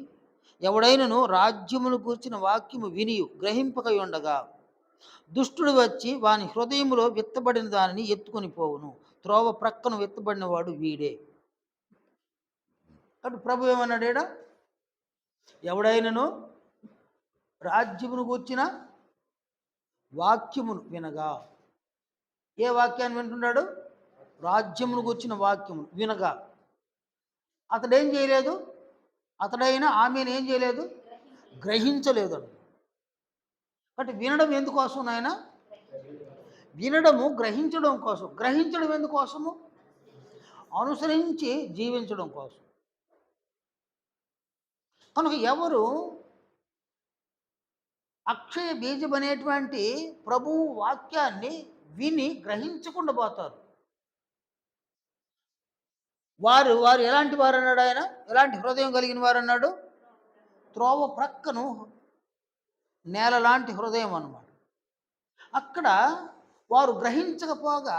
ఎవడైనను రాజ్యమును గూర్చిన వాక్యము వినియు గ్రహింపక ఉండగా దుష్టుడు వచ్చి వాని హృదయములో విత్తబడిన దానిని ఎత్తుకొని పోవును. త్రోవ ప్రక్కన విత్తబడిన వాడు వీడే. కాబట్టి ప్రభు ఏమన్నాడేడా? ఎవడైనను రాజ్యమును గూర్చిన వాక్యమును వినగా. ఏ వాక్యాన్ని వింటున్నాడు? రాజ్యమును గూర్చిన వాక్యమును వినగా. అతడేం చేయలేదు? అతడైనా ఆమెను ఏం చేయలేదు? గ్రహించలేదు. కాబట్టి వినడం ఎందుకోసం నాయన? వినడము గ్రహించడం కోసం. గ్రహించడం ఎందుకోసము? అనుసరించి జీవించడం కోసం. కనుక ఎవరు అక్షయ బీజం అనేటువంటి ప్రభువు వాక్యాన్ని విని గ్రహించకుండా పోతారు, వారు ఎలాంటి వారు అన్నాడు ఆయన? ఎలాంటి హృదయం కలిగిన వారు అన్నాడు? త్రోవ ప్రక్కను నేల లాంటి హృదయం అన్నమాట. అక్కడ వారు గ్రహించకపోగా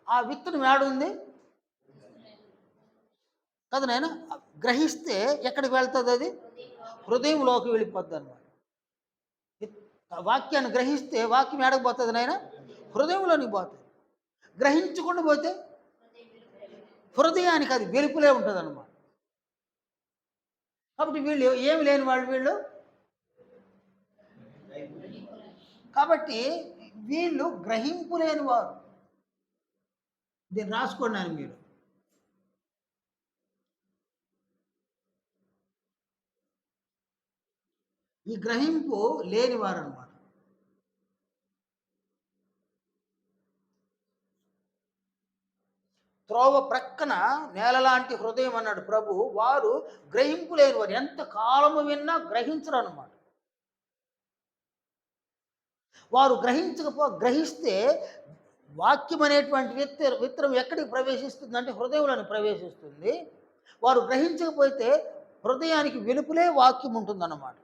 ఆ విత్తనం ఏడుంది కదా నాయన? గ్రహిస్తే ఎక్కడికి వెళ్తుంది? అది హృదయంలోకి వెళ్ళిపోద్ది అన్నమాట. వాక్యాన్ని గ్రహిస్తే వాక్యం ఏడకపోతుంది నాయన? హృదయంలోనికి పోతుంది. గ్రహించకుండా పోతే హృదయానికి అది వెలుపులే ఉంటుంది అన్నమాట. కాబట్టి వీళ్ళు ఏమి లేని వాళ్ళు వీళ్ళు. కాబట్టి వీళ్ళు గ్రహింపు లేని వారు. దీన్ని రాసుకున్నాను మీరు. ఈ గ్రహింపు లేని వారు అన్నమాట. త్రోవ ప్రక్కన నేల లాంటి హృదయం అన్నాడు ప్రభు. వారు గ్రహింపు లేని వారు. ఎంత కాలము విన్నా గ్రహించరు అన్నమాట. వారు గ్రహిస్తే వాక్యం అనేటువంటి విత్తనం ఎక్కడికి ప్రవేశిస్తుంది అంటే హృదయంలోని ప్రవేశిస్తుంది. వారు గ్రహించకపోతే హృదయానికి వెలుపులే వాక్యం ఉంటుందన్నమాట.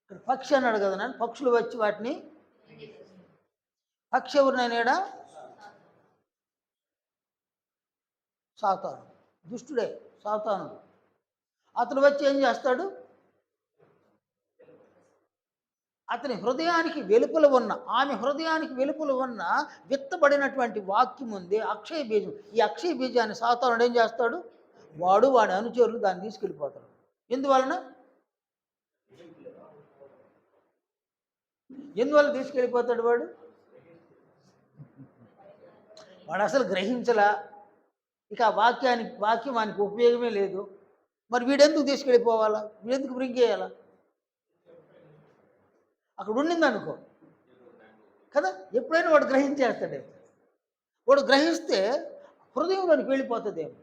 ఇక్కడ పక్షి అన్నాడు కదా నన్ను, పక్షులు వచ్చి వాటిని. పక్షి ఎవరినైనా? సాతాను, దుష్టుడే సాతానుడు. అతను వచ్చి ఏం చేస్తాడు? అతని హృదయానికి వెలుపల ఉన్న, ఆమె హృదయానికి వెలుపల ఉన్న విత్తబడినటువంటి వాక్యం ఉంది, అక్షయ బీజం. ఈ అక్షయ బీజాన్ని సాతానుడు ఏం చేస్తాడు? వాడి అనుచరులు దాన్ని తీసుకెళ్ళిపోతాడు. ఎందువలన తీసుకెళ్ళిపోతాడు వాడు? వాడు అసలు గ్రహించలా. ఇక ఆ వాక్యం వానికి ఉపయోగమే లేదు. మరి వీడెందుకు తీసుకెళ్ళిపోవాలా? వీడెందుకు బ్రింగేయాలా? అక్కడ ఉండిందనుకో కదా, ఎప్పుడైనా వాడు గ్రహించేస్తాడే. వాడు గ్రహిస్తే హృదయంలోనికి వెళ్ళిపోతుందేమో.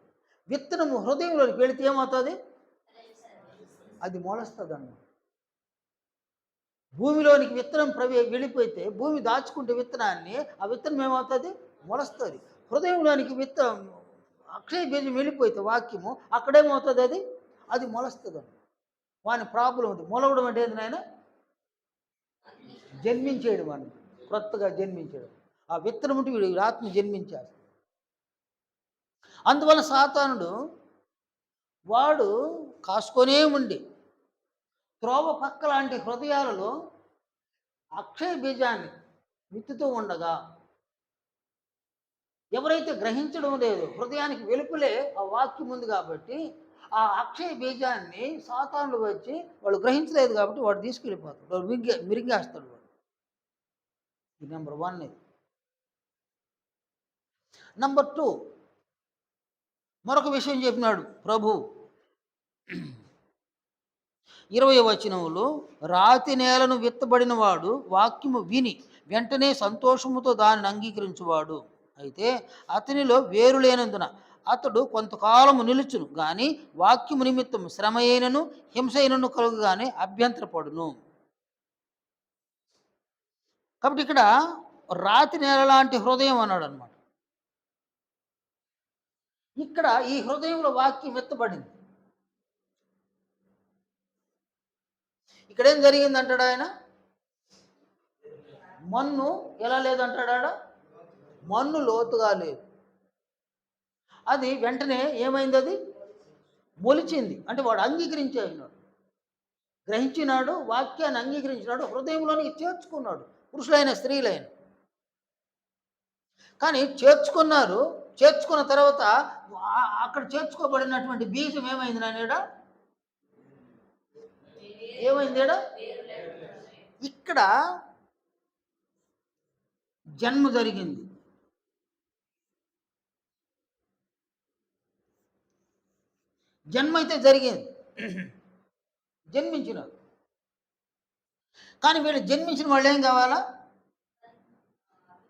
విత్తనము హృదయంలోనికి వెళితే ఏమవుతుంది? అది మొలస్తుందన్న. భూమిలోనికి విత్తనం వెళ్ళిపోతే భూమి దాచుకుంటే విత్తనాన్ని, ఆ విత్తనం ఏమవుతుంది? మొలస్తుంది. హృదయంలోనికి అక్షయ బీజం వెళ్ళిపోతే వాక్యము అక్కడేమవుతుంది? అది మొలస్తుంది. వాని ప్రాబ్లం ఉంది. మొలవడం అంటే ఏంది నాయన? జన్మించేయడం అని, కొత్తగా జన్మించడం. ఆ విత్తనం ఉంటే వీడు ఆత్మ జన్మించాడు. అందువల్ల సాతానుడు వాడు కాసుకొనే ఉండి త్రోవ పక్క లాంటి హృదయాలలో అక్షయ బీజాన్ని విత్తుతూ ఉండగా, ఎవరైతే గ్రహించడం లేదు, హృదయానికి వెలుపులే ఆ వాక్యం ఉంది కాబట్టి ఆ అక్షయ బీజాన్ని సాతానుడు వచ్చి వాళ్ళు గ్రహించలేదు కాబట్టి వాడు తీసుకెళ్ళిపోతాడు, వాడు మిరిగేస్తాడు. వాడు ఇది నెంబర్ 1. ఇది నెంబర్ 2, మరొక విషయం చెప్పినాడు ప్రభు 20వ వచనంలో, రాతి నేలను విత్తబడిన వాడు వాక్యము విని వెంటనే సంతోషముతో దానిని అంగీకరించువాడు. అయితే అతనిలో వేరు లేనందున అతడు కొంతకాలము నిలుచును, కానీ వాక్యము నిమిత్తం శ్రమ అయినను హింస అయినను కలుగుగానే అభ్యంతరపడును. కాబట్టి ఇక్కడ రాతి నేల లాంటి హృదయం అన్నాడు అనమాట. ఇక్కడ ఈ హృదయంలో వాక్యం విత్తబడింది. ఇక్కడేం జరిగిందంటాడు ఆయన? మన్ను ఎలా లేదంటాడా? మన్ను లోతుగా లేదు. అది వెంటనే ఏమైంది? అది మొలిచింది. అంటే వాడు అంగీకరించేసినాడు, గ్రహించినాడు, వాక్యాన్ని అంగీకరించినాడు, హృదయంలోనికి చేర్చుకున్నాడు, పురుషులైన స్త్రీలైన. కానీ చేర్చుకున్న తర్వాత అక్కడ చేర్చుకోబడినటువంటి బీజం ఏమైంది నానేడా? ఏమైందేడా? ఇక్కడ జన్మ జరిగింది. జన్మ అయితే జరిగింది, జన్మించినారు. కానీ వీళ్ళు జన్మించిన వాళ్ళు ఏం కావాలా?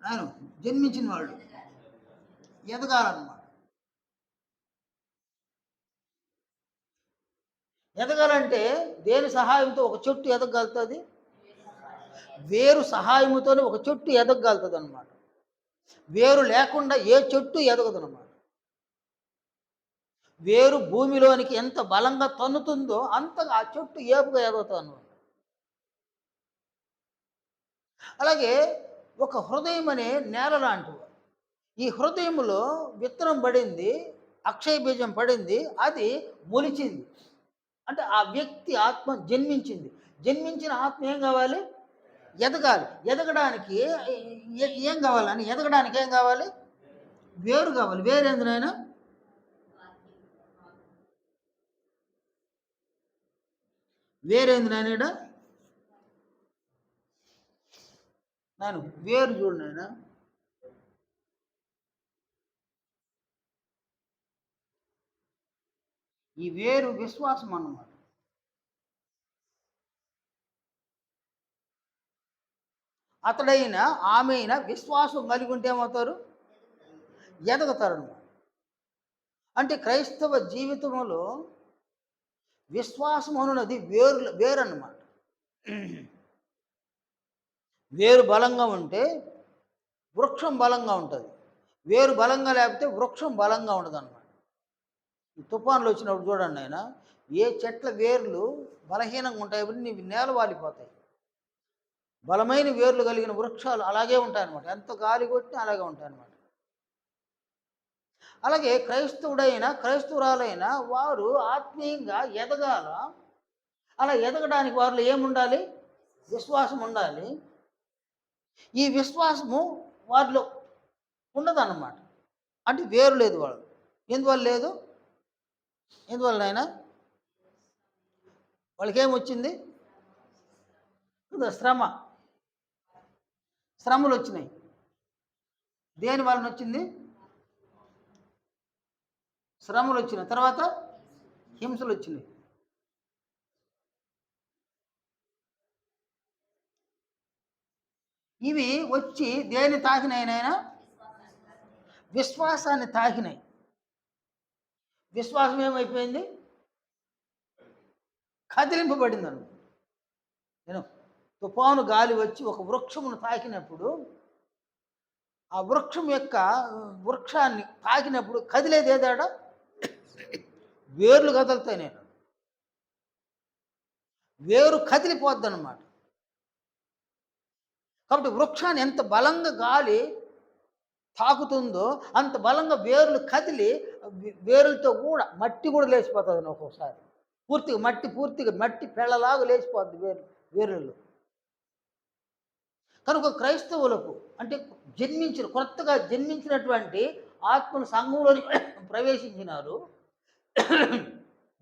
నేను జన్మించిన వాళ్ళు ఎదగాలన్నమాట. ఎదగాలంటే దేని సహాయంతో ఒక చెట్టు ఎదగలుగుతుంది? వేరు సహాయముతోనే ఒక చెట్టు ఎదగలుగుతుంది అనమాట. వేరు లేకుండా ఏ చెట్టు ఎదగదు అనమాట. వేరు భూమిలోనికి ఎంత బలంగా తన్నుతుందో అంతగా ఆ చెట్టు ఏపుగా ఎదుగుతుంది అనమాట. అలాగే ఒక హృదయం అనే నేల లాంటివి. ఈ హృదయంలో విత్తనం పడింది, అక్షయ బీజం పడింది, అది మొలిచింది. అంటే ఆ వ్యక్తి ఆత్మ జన్మించింది. జన్మించిన ఆత్మ ఏం కావాలి? ఎదగాలి. ఎదగడానికి ఏం కావాలని? ఎదగడానికి ఏం కావాలి? వేరు కావాలి. వేరేందునైనా వేరేందునైనా నేను వేరు చూడనైనా. ఈ వేరు విశ్వాసం అన్నమాట. అతడైనా ఆమె అయినా విశ్వాసం కలిగి ఉంటే ఏమవుతారు? ఎదగతారన్నమాట. అంటే క్రైస్తవ జీవితంలో విశ్వాసం అనున్నది వేరన్నమాట. వేరు బలంగా ఉంటే వృక్షం బలంగా ఉంటుంది. వేరు బలంగా లేకపోతే వృక్షం బలంగా ఉండదు అనమాట. ఈ తుఫాన్లు వచ్చినప్పుడు చూడండి ఆయన, ఏ చెట్ల వేర్లు బలహీనంగా ఉంటాయి కాబట్టి నీవి నేల వాలిపోతాయి. బలమైన వేర్లు కలిగిన వృక్షాలు అలాగే ఉంటాయన్నమాట. ఎంత గాలి కొట్టినా అలాగే ఉంటాయన్నమాట. అలాగే క్రైస్తవురాలైన వారు ఆత్మీయంగా ఎదగాల. అలా ఎదగడానికి వారిలో ఏముండాలి? విశ్వాసం ఉండాలి. ఈ విశ్వాసము వారిలో ఉండదన్నమాట. అంటే వేరు లేదు వాళ్ళు. ఎందువల్ల లేదు? ఎందువల్ల ఆయన వాళ్ళకి ఏమొచ్చింది? శ్రమలు వచ్చినాయి. దేని వలన వచ్చింది? శ్రమలు వచ్చినాయి, తర్వాత హింసలు వచ్చినాయి. ఇవి వచ్చి దేని తాకినాయనైనా? విశ్వాసాన్ని తాకినాయి. విశ్వాసం ఏమైపోయింది? కదిలింపబడింది అన్నమాట. నేను తుఫాను గాలి వచ్చి ఒక వృక్షమును తాకినప్పుడు, ఆ వృక్షాన్ని తాకినప్పుడు కదిలేది ఏదాడ? వేర్లు కదులుతాయి. నేను వేరు కదిలిపోద్ది అన్నమాట. కాబట్టి వృక్షాన్ని ఎంత బలంగా గాలి తాకుతుందో అంత బలంగా వేర్లు కదిలి వేరులతో కూడా మట్టి కూడా లేచిపోతుంది ఒక్కొక్కసారి. పూర్తిగా మట్టి పెళ్ళలాగా లేచిపోద్ది వేరుల్లో. కనుక క్రైస్తవులకు అంటే కొత్తగా జన్మించినటువంటి ఆత్మలు సంఘంలోని ప్రవేశించినారు,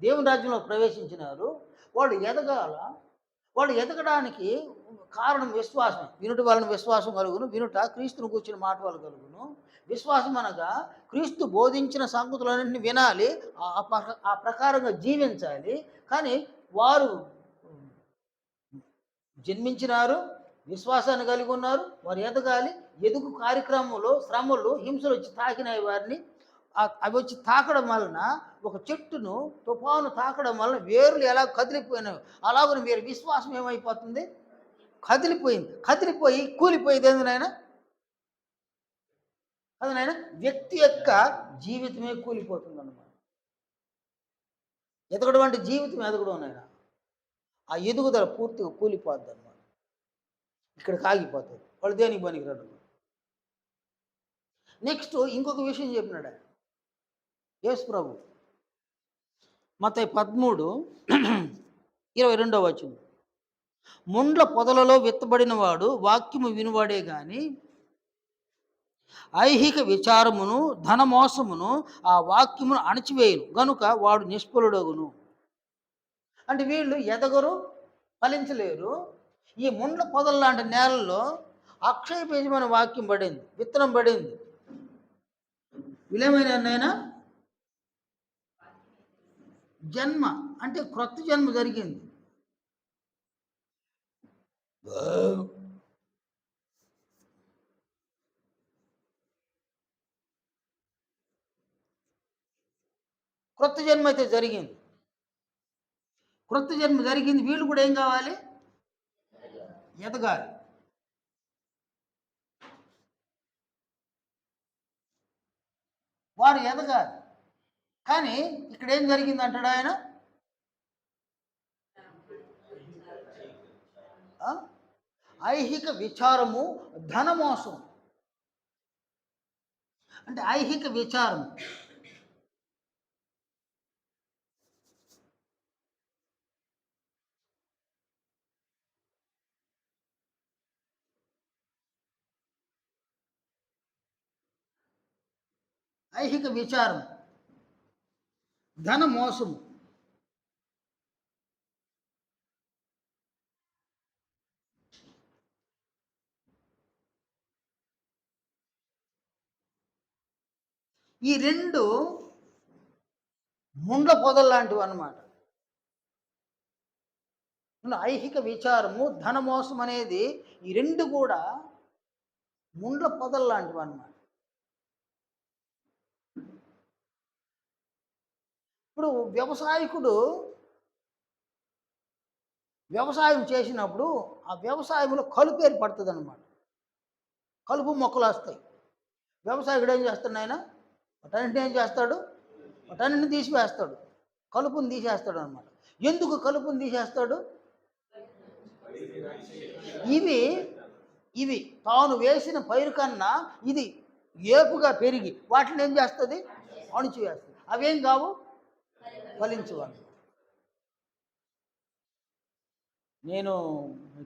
దేవుని రాజ్యంలో ప్రవేశించినారు. వాళ్ళు ఎదగడానికి కారణం విశ్వాసం. వినుట వలన విశ్వాసం కలుగును, వినుట క్రీస్తును కూర్చున్న మాట వల్ల కలుగును. విశ్వాసం అనగా క్రీస్తు బోధించిన సంగతులన్నింటినీ వినాలి, ఆ ప్రకారంగా జీవించాలి. కానీ వారు జన్మించినారు, విశ్వాసాన్ని కలిగి ఉన్నారు, వారు ఎదగాలి. ఎదుగు కార్యక్రమంలో శ్రమలు, హింసలు వచ్చి తాకినాయి వారిని. అవి వచ్చి తాకడం వలన ఒక చెట్టును తుఫాను తాకడం వలన వేర్లు ఎలా కదిలిపోయినాయి, అలాగని మీరు విశ్వాసం ఏమైపోతుంది? కదిలిపోయి కూలిపోయేది. ఎందునైనా అదనైనా వ్యక్తి యొక్క జీవితమే కూలిపోతుంది అన్నమాట. ఎదగడం అంటే జీవితం ఎదగడం అయినా ఆ ఎదుగుదల పూర్తిగా కూలిపోద్ది అన్నమాట. ఇక్కడికి ఆగిపోతుంది, వాళ్ళు దేనికి పనికిరాడు. నెక్స్ట్ ఇంకొక విషయం చెప్పినాడు యేసు ప్రభు, మత్తయి 13:22 ముండ్ల పొదలలో విత్తబడిన వాడు వాక్యము వినువాడే గాని ఐహిక విచారమును ధనమోసమును ఆ వాక్యమును అణచివేయును గనుక వాడు నిష్ఫలుడగును. అంటే వీళ్ళు ఎదగరు, ఫలించలేరు. ఈ ముండ్ల పొదల లాంటి నేలల్లో అక్షయ బీజమైన వాక్యం పడింది, విత్తనం పడింది. వీళ్ళేమైనా జన్మ అంటే క్రొత్త జన్మ జరిగింది. క్రొత్త జన్మ అయితే జరిగింది. క్రొత్త జన్మ జరిగింది. వీళ్ళు కూడా ఏం కావాలి? ఎదగాలి. వారు ఎదగాలి. కానీ ఇక్కడ ఏం జరిగింది అంటాడు ఆయన? ఐహిక విచారము, ధనమోసం. అంటే ఐహిక విచారము ఐహిక విచారం, ధన మోసము. ఈ రెండు ముండ్ల పొదలు లాంటివి అన్నమాట. ఐహిక విచారము, ధన మోసం అనేది ఈ రెండు కూడా ముండ్ల పొదలు లాంటివి అన్నమాట. ఇప్పుడు వ్యవసాయకుడు వ్యవసాయం చేసినప్పుడు ఆ వ్యవసాయంలో కలుపు ఏర్పడుతుంది అన్నమాట. కలుపు మొక్కలు వస్తాయి. వ్యవసాయకుడు ఏం చేస్తాడు? ఆయన వాటన్నింటిని ఏం చేస్తాడు? వాటన్నింటిని తీసివేస్తాడు, కలుపుని తీసేస్తాడు అన్నమాట. ఎందుకు కలుపుని తీసేస్తాడు? ఇవి తాను వేసిన పైరు కన్నా ఇది ఏపుగా పెరిగి వాటిని ఏం చేస్తుంది? అణిచివేస్తుంది. అవేం కావు, ఫలించవాలి. నేను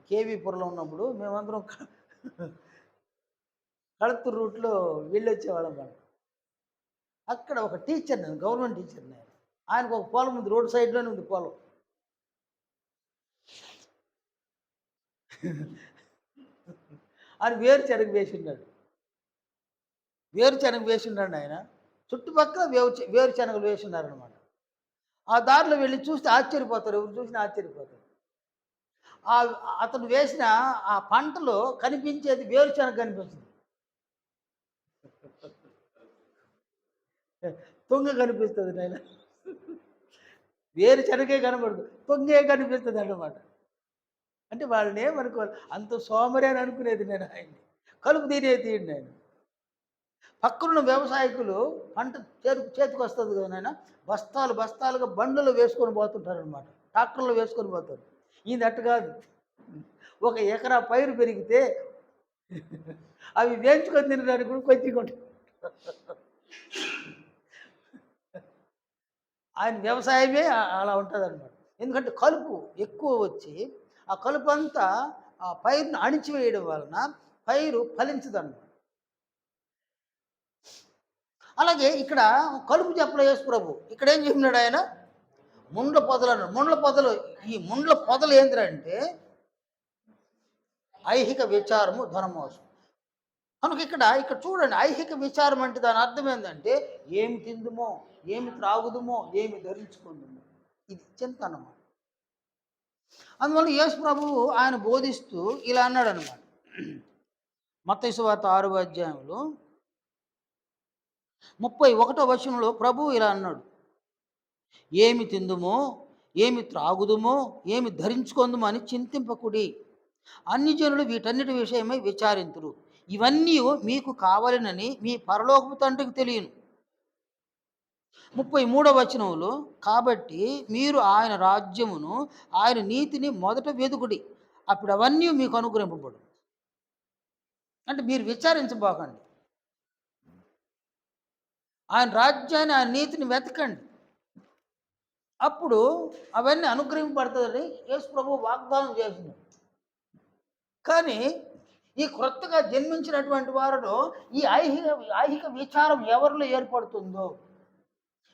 కేవీపురంలో ఉన్నప్పుడు మేమందరం కళత్తూరు రూట్లో వెళ్ళొచ్చేవాళ్ళం. అక్కడ ఒక టీచర్, నేను గవర్నమెంట్ టీచర్, ఆయనకు ఒక పొలం ఉంది, రోడ్ సైడ్లోనే ఉంది పొలం. ఆయన వేరుశనగ వేసిండాడు ఆయన. చుట్టుపక్కల వేరుశనగలు వేసి ఉన్నారనమాట. ఆ దారిలో వెళ్ళి చూస్తే ఆశ్చర్యపోతారు. ఎవరు చూసినా ఆశ్చర్యపోతారు. ఆ అతను వేసిన ఆ పంటలో కనిపించేది వేరుశనగ కనిపిస్తుంది. తుంగ కనిపిస్తుంది నాయన. వేరుశనగే కనబడదు. తుంగే కనిపిస్తుంది అన్నమాట. అంటే వాళ్ళని ఏమనుకోవాలి, అంత సోమరి అని అనుకునేది నేను ఆయన్ని. కలుపు తీయండి ఆయన. పక్కనున్న వ్యవసాయకులు పంట చేతికొస్తుంది కదా నాయన, బస్తాలు బస్తాలుగా బండ్లలో వేసుకొని పోతుంటారనమాట. ట్రాక్టర్లో వేసుకొని పోతారు. ఈయన అట్టు కాదు. ఒక ఎకరా పైరు పెరిగితే అవి వేయించుకొని తినడానికి కూడా కొంచెం ఆయన వ్యవసాయమే అలా ఉంటుందన్నమాట. ఎందుకంటే కలుపు ఎక్కువ వచ్చి ఆ కలుపు అంతా ఆ పైరును అణిచివేయడం వలన పైరు ఫలించదన్నమాట. అలాగే ఇక్కడ కలుపు చెప్పలే యేసు ప్రభు. ఇక్కడ ఏం చెప్పినాడు ఆయన? ముండ్ల పొదలు అన్నాడు. ముండ్ల పొదలు, ఈ ముండ్ల పొదలు ఏంటంటే ఐహిక విచారము, ధనమోసం. కనుక ఇక్కడ చూడండి, ఐహిక విచారం అంటే దాని అర్థం ఏంటంటే ఏమి తిందుమో, ఏమి త్రాగుదుమో, ఏమి ధరించుకుందుమో, ఇది చింత అన్నమాట. అందువల్ల యేసు ప్రభువు ఆయన బోధిస్తూ ఇలా అన్నాడు అనమాట. మత్తయి సువార్త 6వ అధ్యాయంలో 31వ వచనంలో ప్రభువు ఇలా అన్నాడు, ఏమి తిందుమో, ఏమి త్రాగుదుమో, ఏమి ధరించుకుందుమో అని చింతింపకుడి. అన్ని జనులు వీటన్నిటి విషయమై విచారింతురు. ఇవన్నీ మీకు కావాలనని మీ పరలోకపు తండ్రికి తెలియను. 33వ వచనంలో, కాబట్టి మీరు ఆయన రాజ్యమును ఆయన నీతిని మొదట వెదుకుడి, అప్పుడు అవన్నీ మీకు అనుగ్రహింపబడు. అంటే మీరు విచారించబోకండి, ఆయన రాజ్యాన్ని ఆయన నీతిని వెతకండి, అప్పుడు అవన్నీ అనుగ్రహింపబడుతుందని యేసు ప్రభువు వాగ్దానం చేసింది. కానీ ఈ క్రొత్తగా జన్మించినటువంటి వారిలో ఈ ఐహిక విచారం ఎవరిలో ఏర్పడుతుందో,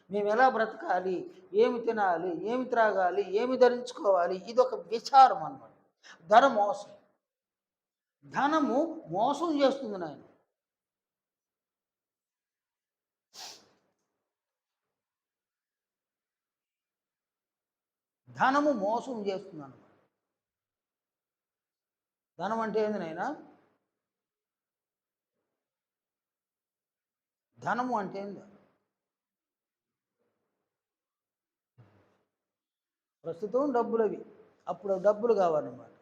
మేము ఎలా బ్రతకాలి, ఏమి తినాలి, ఏమి త్రాగాలి, ఏమి ధరించుకోవాలి, ఇది ఒక విచారం అన్నమాట. ధన మోసం. ధనము మోసం చేస్తుంది నాయన. ధనము మోసం చేస్తుంది అన్నమాట. ధనం అంటే ఏంది నాయనా? ధనము అంటే ఏంది? ప్రస్తుతం డబ్బులు అవి, అప్పుడు డబ్బులు కావాలన్నమాట.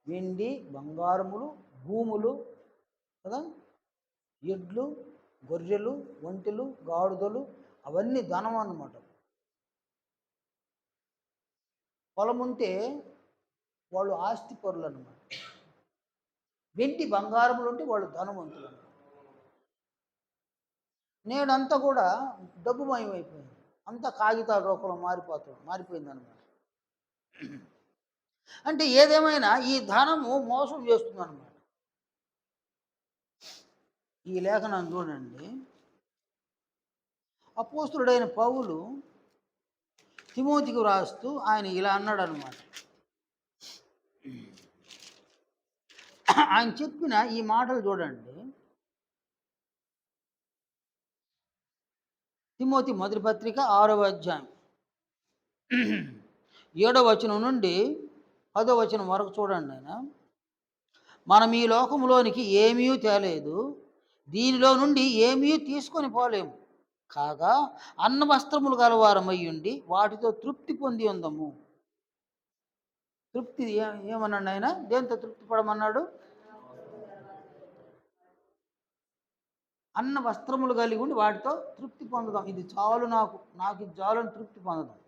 వెండి, బంగారములు, భూములు కదా, ఎడ్లు, గొర్రెలు, ఒంటెలు, గాడిదలు, అవన్నీ ధనం అన్నమాట. పొలం ఉంటే వాళ్ళు ఆస్తి పరులు అన్నమాట. వెండి బంగారములు ఉంటే వాళ్ళు ధనవంతులు అన్నమాట. నేడంతా కూడా డబ్బుమయమైపోయింది. అంతా కాగితాల రూపంలో మారిపోయింది అన్నమాట. అంటే ఏదేమైనా ఈ ధనము మోసం చేస్తుంది అన్నమాట. ఈ లేఖనం చూడండి, అపోస్తులుడైన పౌలు తిమోతికి వ్రాస్తూ ఆయన ఇలా అన్నాడు అనమాట. ఆయన చెప్పిన ఈ మాటలు చూడండి. తిమోతి మొదటి పత్రిక 6వ అధ్యాయం 7వ వచనం నుండి 10వ వచనం వరకు చూడండి. ఆయన, మనం ఈ లోకంలోనికి ఏమీ తేలేదు, దీనిలో నుండి ఏమీ తీసుకొని పోలేము, కాగా అన్న వస్త్రములు గలవారమయ్యుండి వాటితో తృప్తి పొంది ఉందము. తృప్తి ఏమన్నాడు ఆయన? దేంతో తృప్తి పడమన్నాడు? అన్న వస్త్రములు కలిగి ఉండి వాటితో తృప్తి పొందదాం. ఇది చాలు, నాకు ఇది చాలని తృప్తి పొందదాం.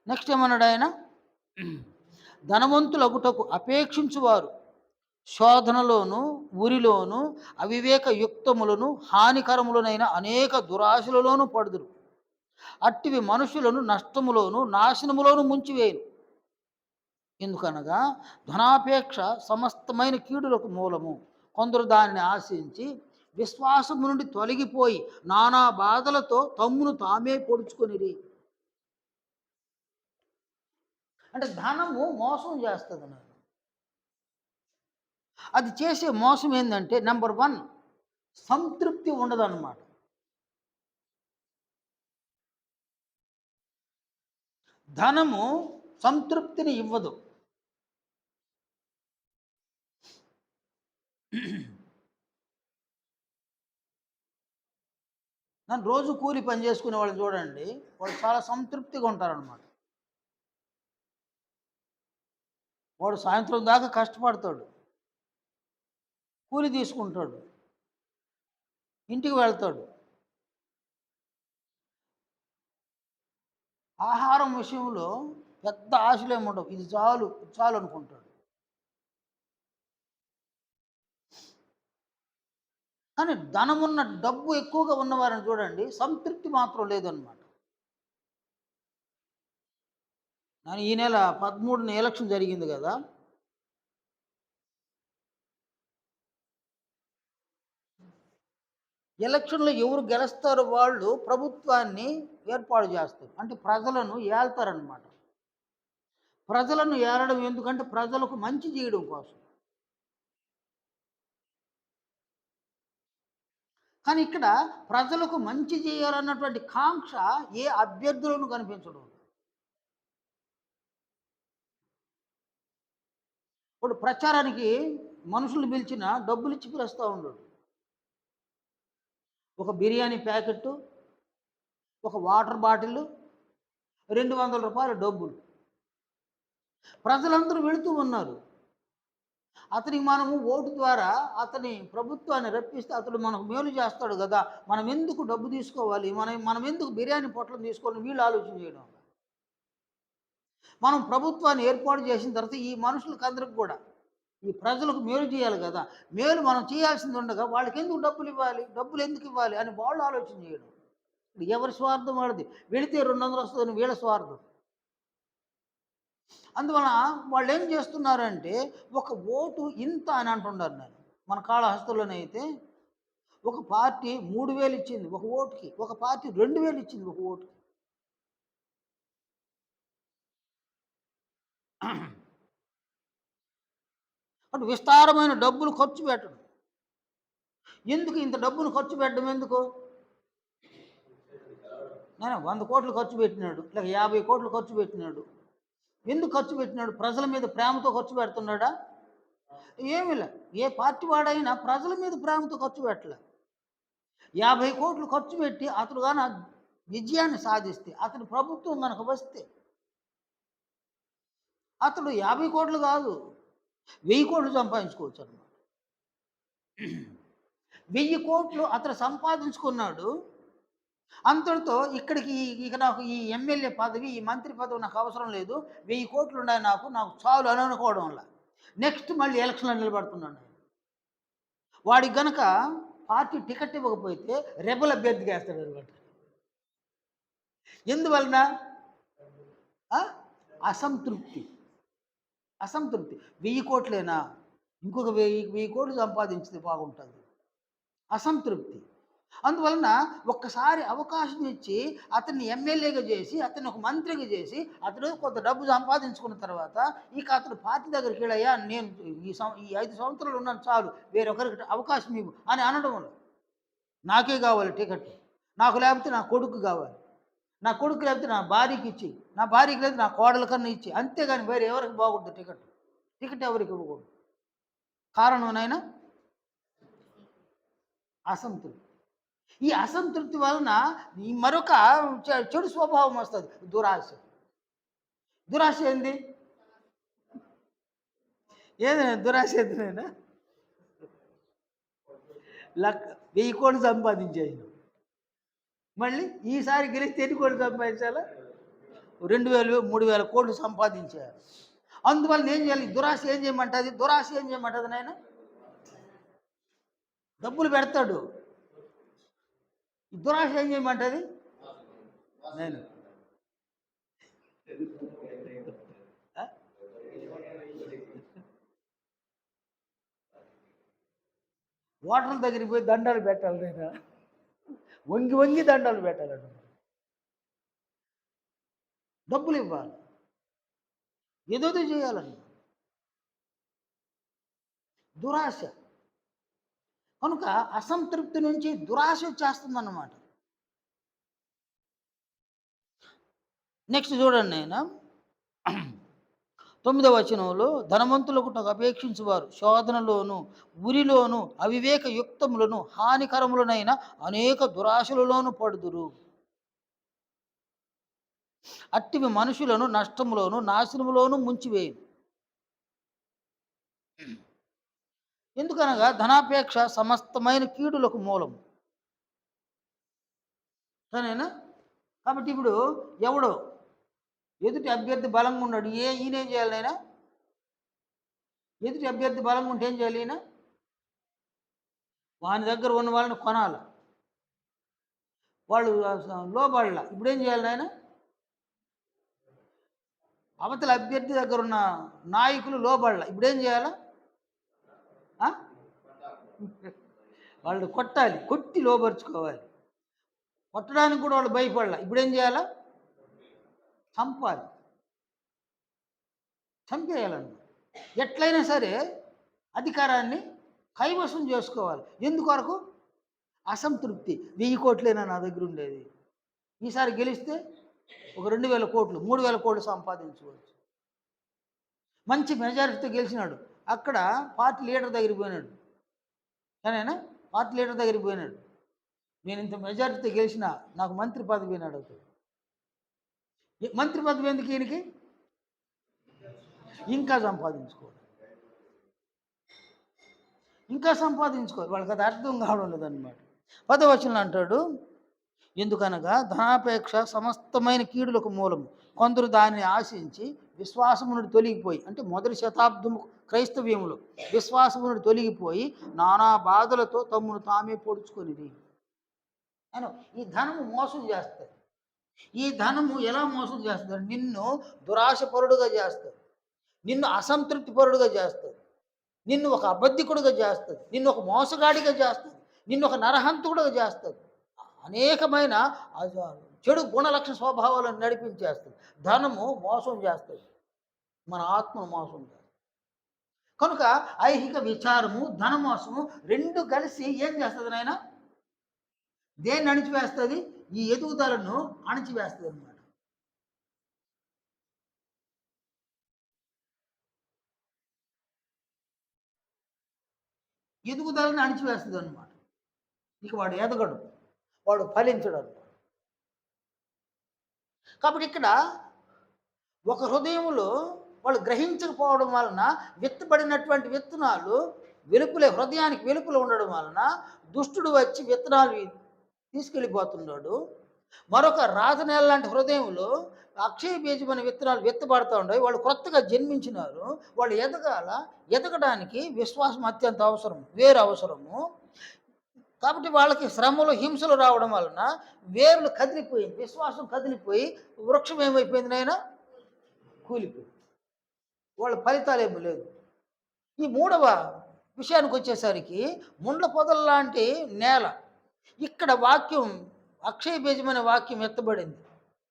నెక్స్ట్ ఏమన్నాడు ఆయన? ధనవంతులగుటకు అపేక్షించువారు శోధనలోను, ఉరిలోను, అవివేక యుక్తములను, హానికరములనైన అనేక దురాశలలోనూ పడుదురు. అట్టివి మనుషులను నష్టములోను, నాశనములోను ముంచివేయును. ఎందుకనగా ధనాపేక్ష సమస్తమైన కీడులకు మూలము. కొందరు దానిని ఆశించి విశ్వాసము నుండి తొలగిపోయి నానా బాధలతో తమ్మును తామే పొడుచుకొనిరి. అంటే ధనము మోసం చేస్తుంది నాకు. అది చేసే మోసం ఏంటంటే, నెంబర్ 1, సంతృప్తి ఉండదన్నమాట. ధనము సంతృప్తిని ఇవ్వదు. నన్ను రోజు కూలి పని చేసుకునే వాళ్ళు చూడండి, వాళ్ళు చాలా సంతృప్తిగా ఉంటారనమాట. వాడు సాయంత్రం దాకా కష్టపడతాడు, కూలి తీసుకుంటాడు, ఇంటికి వెళ్తాడు. ఆహారం విషయంలో పెద్ద ఆశలు ఏముండవు, ఇది చాలు చాలు అనుకుంటాడు. కానీ ధనమున్న డబ్బు ఎక్కువగా ఉన్నవారిని చూడండి, సంతృప్తి మాత్రం లేదన్నమాట. నేను ఈ నెల 13న ఎలక్షన్ జరిగింది కదా, ఎలక్షన్లో ఎవరు గెలుస్తారో వాళ్ళు ప్రభుత్వాన్ని ఏర్పాటు చేస్తారు, అంటే ప్రజలను ఏళ్తారనమాట. ప్రజలను ఏలడం ఎందుకంటే ప్రజలకు మంచి చేయడం కోసం. కానీ ఇక్కడ ప్రజలకు మంచి చేయాలన్నటువంటి కాంక్ష ఏ అభ్యర్థులను కనిపించడం. ఇప్పుడు ప్రచారానికి మనుషులు పిలిచిన డబ్బులు ఇచ్చి పిలుస్తూ ఉండడు. ఒక బిర్యానీ ప్యాకెట్టు, ఒక వాటర్ బాటిల్, 200 రూపాయల డబ్బులు. ప్రజలందరూ వెళుతూ ఉన్నారు. అతనికి మనము ఓటు ద్వారా అతని ప్రభుత్వాన్ని రప్పిస్తే అతడు మనకు మేలు చేస్తాడు కదా, మనం ఎందుకు డబ్బు తీసుకోవాలి, మనం ఎందుకు బిర్యానీ పొట్లం తీసుకోవాలని వీళ్ళు ఆలోచన చేయడం. మనం ప్రభుత్వాన్ని ఏర్పాటు చేసిన తర్వాత ఈ మనుషులకు అందరికి కూడా ఈ ప్రజలకు మేలు చేయాలి కదా, మేలు మనం చేయాల్సింది ఉండగా వాళ్ళకి ఎందుకు డబ్బులు ఇవ్వాలి, డబ్బులు ఎందుకు ఇవ్వాలి అని వాళ్ళు ఆలోచన చేయడం. ఎవరి స్వార్థం వాడిది, వెళితే 200 వస్తుందని వీళ్ళ స్వార్థం. అందువలన వాళ్ళు ఏం చేస్తున్నారంటే ఒక ఓటు ఇంత అని అంటున్నారు. నేను మన కాళహస్తిలోనే అయితే ఒక పార్టీ 3000 ఇచ్చింది ఒక ఓటుకి, ఒక పార్టీ 2000 ఇచ్చింది ఒక ఓటుకి. అటు విస్తారమైన డబ్బులు ఖర్చు పెట్టడం. ఎందుకు ఇంత డబ్బును ఖర్చు పెట్టడం ఎందుకు? నేను 100 కోట్లు ఖర్చు పెట్టినాడు, లేక 50 కోట్లు ఖర్చు పెట్టినాడు. ఎందుకు ఖర్చు పెట్టినాడు? ప్రజల మీద ప్రేమతో ఖర్చు పెడుతున్నాడా? ఏమిలే. ఏ పార్టీ వాడైనా ప్రజల మీద ప్రేమతో ఖర్చు పెట్టలే. 50 కోట్లు ఖర్చు పెట్టి అతడు కానీ విజయాన్ని సాధిస్తే, అతని ప్రభుత్వం కనుక వస్తే, అతడు 50 కోట్లు కాదు 1000 కోట్లు సంపాదించుకోవచ్చు అన్నమాట. 1000 కోట్లు అతడు సంపాదించుకున్నాడు. అంతటితో ఇక్కడికి ఇక నాకు ఈ ఎమ్మెల్యే పదవి, ఈ మంత్రి పదవి నాకు అవసరం లేదు, 1000 కోట్లు ఉన్నాయి నాకు చాలు అని అనుకోవడం వల్ల నెక్స్ట్ మళ్ళీ ఎలక్షన్లో నిలబడుతున్నాడు. వాడికి గనక పార్టీ టికెట్ ఇవ్వకపోతే రెబల్ అభ్యర్థిగా వేస్తాడు అనమాట. ఎందువలన? అసంతృప్తి. 1000 కోట్లేనా, ఇంకొక 1000 కోట్లు సంపాదించితే బాగుంటుంది. అసంతృప్తి. అందువలన ఒక్కసారి అవకాశం ఇచ్చి అతన్ని ఎమ్మెల్యేగా చేసి, అతన్ని ఒక మంత్రిగా చేసి, అతడు కొంత డబ్బు సంపాదించుకున్న తర్వాత ఇక అతడు పార్టీ దగ్గరికి వెళ్ళయ్యా, నేను ఈ 5 సంవత్సరాలు ఉన్నాను చాలు, వేరొకరికి అవకాశం ఇవ్వు అని అనడం వల్ల నాకే కావాలి టికెట్, నాకు లేకపోతే నా కొడుకు కావాలి, నా కొడుకు లేకపోతే నా భార్యకి ఇచ్చి, నా భార్యకి లేకపోతే నా కోడల కన్నా ఇచ్చి, అంతేగాని వేరే ఎవరికి బాగుంటుంది టికెట్ ఎవరికి ఇవ్వకూడదు. కారణం నాయన అసంతృప్తి. ఈ అసంతృప్తి వలన మరొక చెడు స్వభావం వస్తుంది, దురాశ. దురాశ ఏంది? ఏదైనా దురాశ ఏందినైనా 1000 కోట్లు సంపాదించాను, మళ్ళీ ఈసారి గెలిస్తే ఎన్ని కోట్లు సంపాదించాలా? 2000 3000 కోట్లు సంపాదించారు. అందువల్ల ఏం చేయాలి? దురాశ ఏం చేయమంటుంది? నాయన డబ్బులు పెడతాడు. దురాశ ఏం చేయమంటుంది? నేను ఓటర్ల దగ్గరికి పోయి దండాలు పెట్టాలి, నేను వంగి దండాలు పెట్టాలంట. డబ్బులు ఇవ్వాలి, ఏదోదో చేయాలని దురాశ. కనుక అసంతృప్తి నుంచి దురాశ వచ్చేస్తుందన్నమాట. నెక్స్ట్ చూడండి ఆయన 9వ వచనంలో, ధనవంతులకు అపేక్షించువారు శోధనలోను ఉరిలోను అవివేక యుక్తములను హానికరములనైన అనేక దురాశలలోను పడుదురు. అట్టివి మనుషులను నష్టములోను నాశనములోను ముంచివేయు. ఎందుకనగా ధనాపేక్ష సమస్తమైన కీడులకు మూలం. సరేనా? కాబట్టి ఇప్పుడు ఎవడో ఎదుటి అభ్యర్థి బలంగా ఉన్నాడు, ఈయనేం చేయాలి ఆయన? ఎదుటి అభ్యర్థి బలంగా ఉంటే ఏం చేయాలి ఈయన? వాని దగ్గర ఉన్న వాళ్ళని కొనాలి. వాళ్ళు లోబడలా, ఇప్పుడేం చేయాలి ఆయన? అవతల అభ్యర్థి దగ్గర ఉన్న నాయకులు లోబడలా, ఇప్పుడేం చేయాలా? వాళ్ళు కొట్టాలి, కొట్టి లోపరుచుకోవాలి. కొట్టడానికి కూడా వాళ్ళు భయపడాల, ఇప్పుడేం చేయాలా? చంపాలి, చంపేయాలన్న. ఎట్లయినా సరే అధికారాన్ని కైవసం చేసుకోవాలి. ఎందుకొరకు? అసంతృప్తి. 1000 కోట్లేనా నా దగ్గర ఉండేది, ఈసారి గెలిస్తే ఒక 2000 కోట్లు 3000 కోట్లు సంపాదించవచ్చు. మంచి మెజారిటీతో గెలిచినాడు, అక్కడ పార్టీ లీడర్ దగ్గరికి పోయినాడు. సరేనా? పార్టీ లీడర్ దగ్గరికి పోయినాడు, నేను ఇంత మెజారిటీతో గెలిచిన, నాకు మంత్రి పదవి అని అడుగుతాడు. మంత్రి పదవి ఎందుకు ఈయనకి? ఇంకా సంపాదించుకోవాలి, ఇంకా సంపాదించుకోవాలి. వాళ్ళకి అది అర్థం కావడం లేదన్నమాట. 10వ వచనంలో అంటాడు, ఎందుకనగా ధనాపేక్ష సమస్తమైన కీడులకు మూలము. కొందరు దానిని ఆశించి విశ్వాసము నుండి తొలగిపోయి, అంటే మొదటి శతాబ్దము క్రైస్తవ్యములో విశ్వాసము నుండి తొలగిపోయి నానా బాధలతో తమ్మును తామే పొడుచుకొనిది. అని ఈ ధనము మోసం చేస్తుంది. ఈ ధనము ఎలా మోసం చేస్తుంది? నిన్ను దురాశపరుడుగా చేస్తుంది, నిన్ను అసంతృప్తి పరుడుగా చేస్తుంది, నిన్ను ఒక అబద్ధికుడుగా చేస్తుంది, నిన్ను ఒక మోసగాడిగా చేస్తుంది, నిన్ను ఒక నరహంతుడుగా చేస్తుంది, అనేకమైన చెడు గుణలక్షణ స్వభావాలను నడిపించేస్తుంది. ధనము మోసం చేస్తుంది, మన ఆత్మను మోసం చేస్తుంది. కనుక ఐహిక విచారము ధనమోసము రెండు కలిసి ఏం చేస్తుంది నాయన? దేన్ని అణిచివేస్తుంది? ఈ ఎదుగుదలను అణిచివేస్తుంది అన్నమాట. ఎదుగుదలను అణిచివేస్తుంది అన్నమాట. ఇక వాడు ఎదగడు, వాడు ఫలించడు అన్నమాట. కాబట్టి ఇక్కడ ఒక హృదయంలో వాళ్ళు గ్రహించకపోవడం వలన విత్తబడినటువంటి విత్తనాలు వెలుపులే, హృదయానికి వెలుపులో ఉండడం వలన దుష్టుడు వచ్చి విత్తనాలు తీసుకెళ్ళిపోతున్నాడు. మరొక రాతనేల లాంటి హృదయంలో అక్షయ బీజమైన విత్తనాలు విత్తబడుతూ ఉన్నాయి. వాళ్ళు కొత్తగా జన్మించినారు, వాళ్ళు ఎదగడానికి విశ్వాసం అత్యంత అవసరం, వేరు అవసరము. కాబట్టి వాళ్ళకి శ్రమలు హింసలు రావడం వలన వేర్లు కదిలిపోయింది, విశ్వాసం కదిలిపోయి వృక్షం ఏమైపోయింది నాయన? కూలిపోయింది. వాళ్ళ ఫలితాలు ఏమీ లేదు. ఈ 3వ విషయానికి వచ్చేసరికి ముండ్ల పొదల లాంటి నేల. ఇక్కడ వాక్యం, అక్షయ బీజమైన వాక్యం ఎత్తబడింది,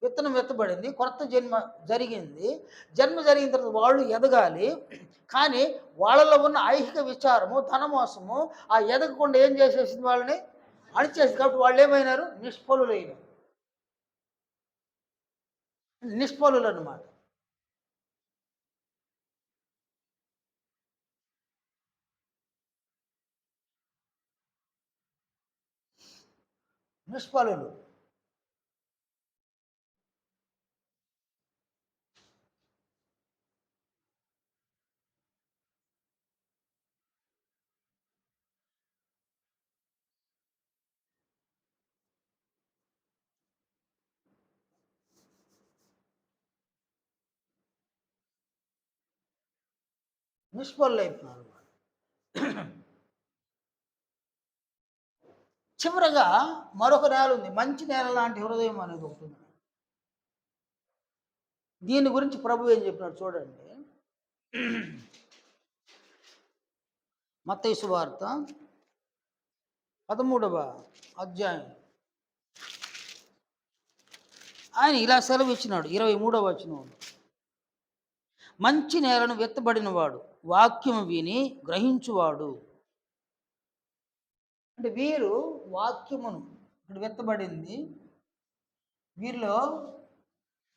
విత్తనం ఎత్తబడింది, కొత్త జన్మ జరిగింది. జన్మ జరిగిన తర్వాత వాళ్ళు ఎదగాలి. కానీ వాళ్ళలో ఉన్న ఐహిక విచారము ధనమోసము ఆ ఎదగకుండా ఏం చేసేసింది? వాళ్ళని అణిచేసింది. కాబట్టి వాళ్ళు ఏమైనారు? నిష్ఫలులైనారు, నిష్ఫలులు అన్నమాట. నిష్ఫలులు. నిష్ఫలులు అయిపోయినారు. చివరగా మరొక నేల ఉంది, మంచి నేల లాంటి హృదయం అనేది ఒకటి ఉంది. దీని గురించి ప్రభు ఏం చెప్పినాడు చూడండి. మత్తయి సువార్త 13వ అధ్యాయం ఆయన ఇలా సెలవు ఇచ్చినాడు. 23వ వచనంలో, మంచి నేలను విత్తబడినవాడు వాక్యము విని గ్రహించువాడు. అంటే వీరు వాక్యమును, ఇక్కడ విత్తబడింది వీరిలో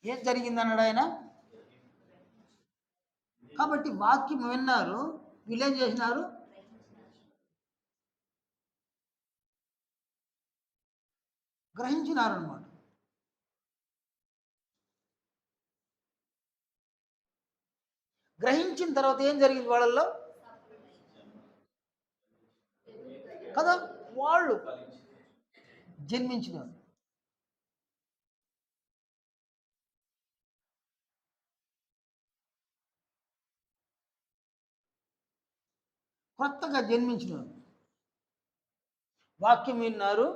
ఏం జరిగిందన్నాడు ఆయన. కాబట్టి వాక్యం విన్నారు, వీళ్ళేం చేసినారు, గ్రహించినారు అనమాట. గ్రహించిన తర్వాత ఏం జరిగింది వాళ్ళల్లో కదా, వాళ్ళు జన్మించినారు. కొత్తగా జన్మించినారు, వాక్యం విన్నారు.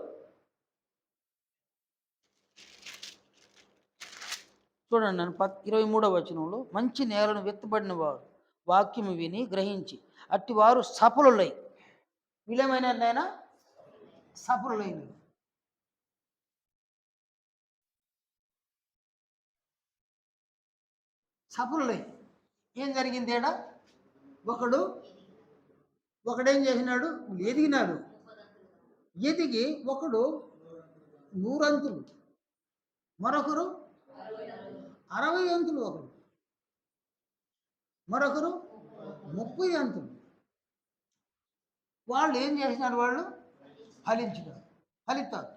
చూడండి నన్ను 23వ వచనంలో, మంచి నేలను విత్తబడిన వారు వాక్యము విని గ్రహించి అట్టివారు సఫలులై, వీళ్ళేమైనా నాయన సఫలులైన, సఫలులై. ఏం జరిగింది ఏడా, ఒకడేం చేసినాడు, ఎదిగినాడు. ఎదిగి ఒకడు 100 అంతులు, మరొకరు 60 అంతులు, మరొకరు 30 అంతులు. వాళ్ళు ఏం చేసినారు, వాళ్ళు ఫలించినారు, ఫలితాలు.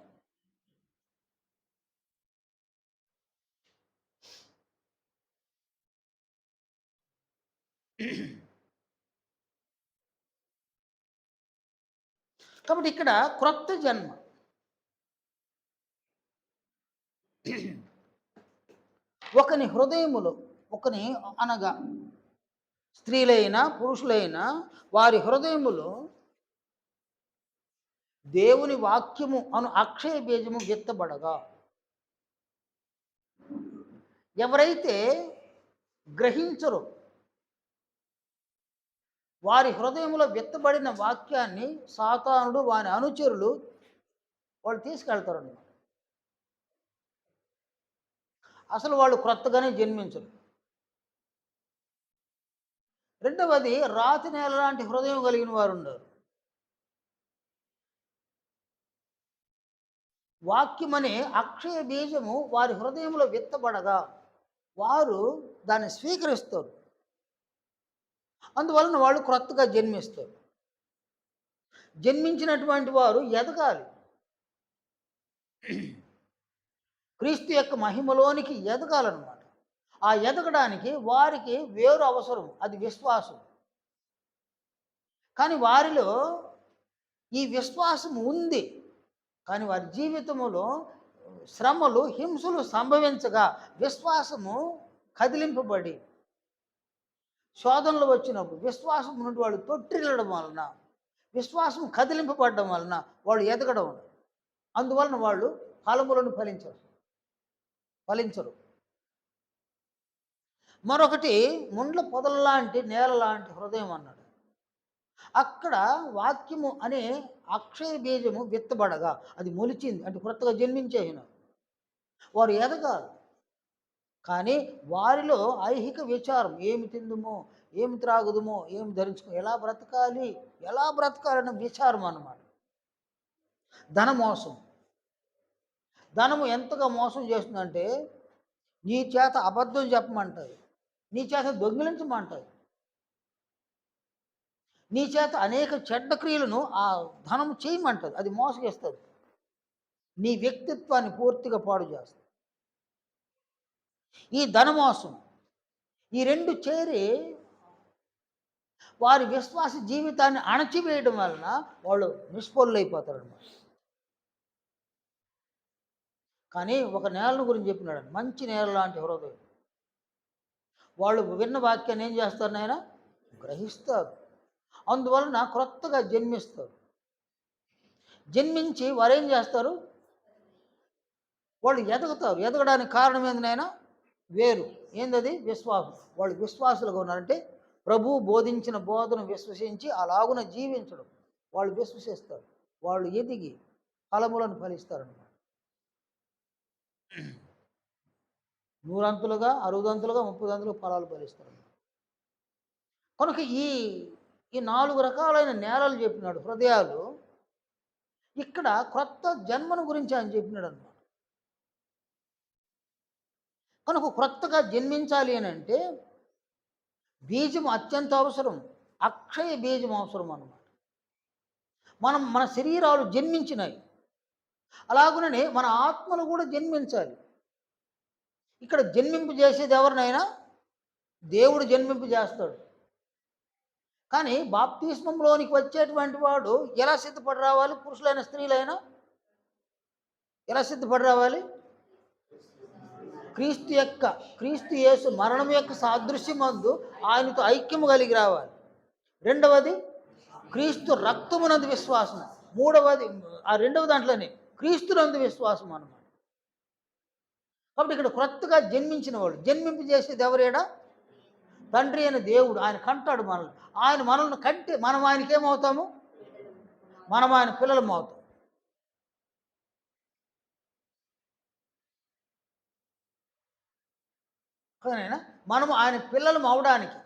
కాబట్టి ఇక్కడ క్రొత్త జన్మ, ఒకని హృదయములో, ఒకని అనగా స్త్రీలైనా పురుషులైనా వారి హృదయములో దేవుని వాక్యము అను అక్షయ బీజము విత్తబడగా, ఎవరైతే గ్రహించరో వారి హృదయంలో విత్తబడిన వాక్యాన్ని సాతానుడు వారి అనుచరులు వాళ్ళు తీసుకెళ్తారు. అసలు వాళ్ళు క్రొత్తగానే జన్మించరు. రెండవది, రాతి నేల లాంటి హృదయం కలిగిన వారు ఉన్నారు. వాక్యమనే అక్షయ బీజము వారి హృదయంలో విత్తబడగా వారు దాన్ని స్వీకరిస్తారు. అందువలన వాళ్ళు క్రొత్తగా జన్మిస్తారు. జన్మించినటువంటి వారు ఎదగాలి, క్రీస్తు యొక్క మహిమలోనికి ఎదగాలన్నమాట. ఆ ఎదగడానికి వారికి వేరు అవసరం, అది విశ్వాసం. కానీ వారిలో ఈ విశ్వాసం ఉంది, కానీ వారి జీవితంలో శ్రమలు హింసలు సంభవించగా విశ్వాసము కదిలింపబడి శోధనలు వచ్చినప్పుడు విశ్వాసం నుండి వాళ్ళు తొట్టిల్లడం వలన, విశ్వాసం కదిలింపబడడం వలన వాళ్ళు ఎదగడం, అందువలన వాళ్ళు ఫలములను ఫలించరు. మరొకటి, ముండ్ల పొదల్లాంటి నేల లాంటి హృదయం అన్నాడు. అక్కడ వాక్యము అనే అక్షయ బీజము విత్తబడగా అది మొలిచింది, అంటే కొత్తగా జన్మించేసిన వారు ఎదగాలి. కానీ వారిలో ఐహిక విచారం, ఏమి తిందుమో, ఏమి త్రాగుదుమో, ఏమి ధరించుకో, ఎలా బ్రతకాలన్న విచారం అన్నమాట. ధనమోసం, ధనము ఎంతగా మోసం చేస్తుందంటే నీ చేత అబద్ధం చెప్పమంటుంది, నీ చేత దొంగిలించమంటుంది, నీ చేత అనేక చెడ్డ క్రియలను ఆ ధనము చేయమంటుంది. అది మోసగిస్తుంది, నీ వ్యక్తిత్వాన్ని పూర్తిగా పాడు చేస్తుంది. ఈ ధనమోసం, ఈ రెండు చేరి వారి విశ్వాస జీవితాన్ని అణచివేయడం వలన వాళ్ళు నిష్ఫలులైపోతారన్నమాట. కానీ ఒక నేలను గురించి చెప్పినాడు, మంచి నేల లాంటి హృదయం. వాళ్ళు విన్న వాక్యాన్ని ఏం చేస్తారు నాయన, గ్రహిస్తారు. అందువలన క్రొత్తగా జన్మిస్తారు. జన్మించి వారు ఏం చేస్తారు, వాళ్ళు ఎదుగుతారు. ఎదగడానికి కారణం ఏంది నాయన, వేరు ఏందది, విశ్వాసం. వాళ్ళు విశ్వాసులుగా ఉన్నారంటే ప్రభు బోధించిన బోధను విశ్వసించి అలాగున జీవించడం, వాళ్ళు విశ్వసిస్తారు. వాళ్ళు ఎదిగి ఫలములను ఫలిస్తారన్నమాట. 100 అంతులుగా, 60 అంతులుగా, 30 అంతులుగా ఫలాలు ఫలిస్తారు. కనుక ఈ 4 రకాలైన నేలలు చెప్పినాడు, హృదయాలు. ఇక్కడ క్రొత్త జన్మను గురించి ఆయన చెప్పినాడు అన్నమాట. కనుక క్రొత్తగా జన్మించాలి అని అంటే బీజం అత్యంత అవసరం. అక్షయ బీజం అవసరం అన్నమాట. మన శరీరాలు జన్మించినాయి, అలాగుననే మన ఆత్మలు కూడా జన్మించాలి. ఇక్కడ జన్మింపు చేసేది ఎవరినైనా దేవుడు జన్మింపు చేస్తాడు. కానీ బాప్తిస్మంలోనికి వచ్చేటువంటి వాడు ఎలా సిద్ధపడి రావాలి? పురుషులైన స్త్రీలైనా ఎలా సిద్ధపడి రావాలి? క్రీస్తు యేసు మరణం యొక్క సాదృశ్యమందు ఆయనతో ఐక్యము కలిగి రావాలి. రెండవది క్రీస్తు రక్తమునందు విశ్వాసం. మూడవది ఆ రెండవ దాంట్లోనే క్రీస్తునందు విశ్వాసం అన్నమాట. కాబట్టి ఇక్కడ క్రొత్తగా జన్మించిన వాడు జన్మింపు చేసేది ఎవరేడా? తండ్రి అయిన దేవుడు. ఆయన కంటాడు మనల్ని. ఆయన మనల్ని కంటే మనం ఆయనకి ఏమవుతాము? మనం ఆయన పిల్లలం అవుతాం. కానీ మనము ఆయన పిల్లలం అవడానికి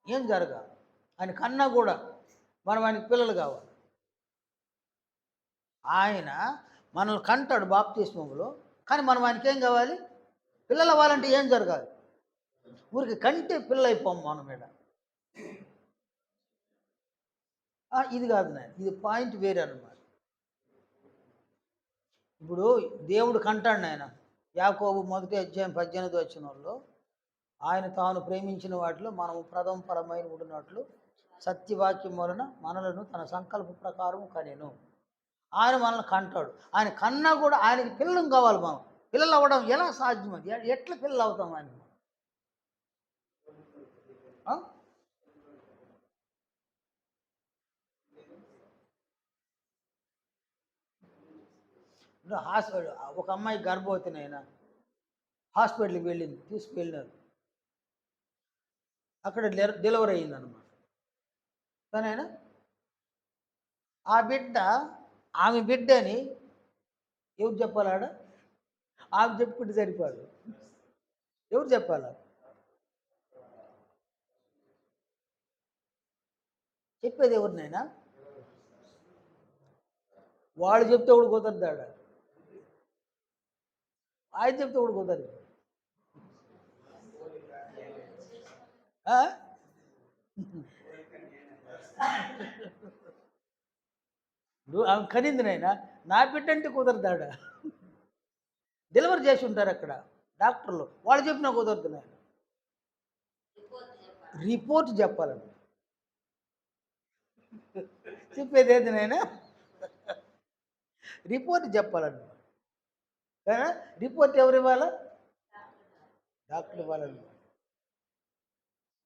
ఏం జరగాలి? ఆయన కన్నా కూడా మనం ఆయనకి పిల్లలు కావాలి. ఆయన మనల్ని కంటాడు బాప్తిస్మములో, కానీ మనం ఆయనకి ఏం కావాలి? పిల్లలు అవ్వాలంటే ఏం జరగాలి? ఊరికి కంటే పిల్లలు అయిపోం మనం మీద. ఇది కాదు నాయన, ఇది పాయింట్ వేరే అన్నమాట. ఇప్పుడు దేవుడు కంటాడు నాయన. యాకోబు 1:18 ఆయన తాను ప్రేమించిన వాటిలో మనము ప్రథమ ఫలమైన ఉండినట్లు సత్యవాక్యం వలన మనలను తన సంకల్ప ప్రకారం కనెను. ఆయన మనల్ని కంటాడు. ఆయన కన్నా కూడా ఆయనకి పిల్లలు కావాలి. మనం పిల్లలు అవ్వడం ఎలా సాధ్యం? అది ఎట్లా పిల్లలు అవుతాం ఆయన? హాస్పిటల్ ఒక అమ్మాయి గర్భవతినైనా హాస్పిటల్కి వెళ్ళింది, తీసుకువెళ్ళినారు. అక్కడ డెలివరీ అయిందన్నమాట. కానైనా ఆ బిడ్డ ఆమె బిడ్డ అని ఎవరు చెప్పాలాడ? ఆమె చెప్పుకుంటే సరిపోదు. ఎవరు చెప్పాలా? చెప్పేది ఎవరినైనా? వాళ్ళు చెప్తే కూడా కుదరదాడ, ఆయన చెప్తే కూడా కుదరదు. ఆమె కనింది నాయన, నా బిడ్డ అంటే కుదరదాడ. డెలివరీ చేసి ఉంటారు అక్కడ డాక్టర్లు, వాళ్ళు చెప్పినా కుదరదు నాయన. రిపోర్ట్ చెప్పాలండి. చెప్పేది ఏంది నాయన? రిపోర్ట్ చెప్పాలండి. రిపోర్ట్ ఎవరు ఇవ్వాలా? డాక్టర్ ఇవ్వాలండి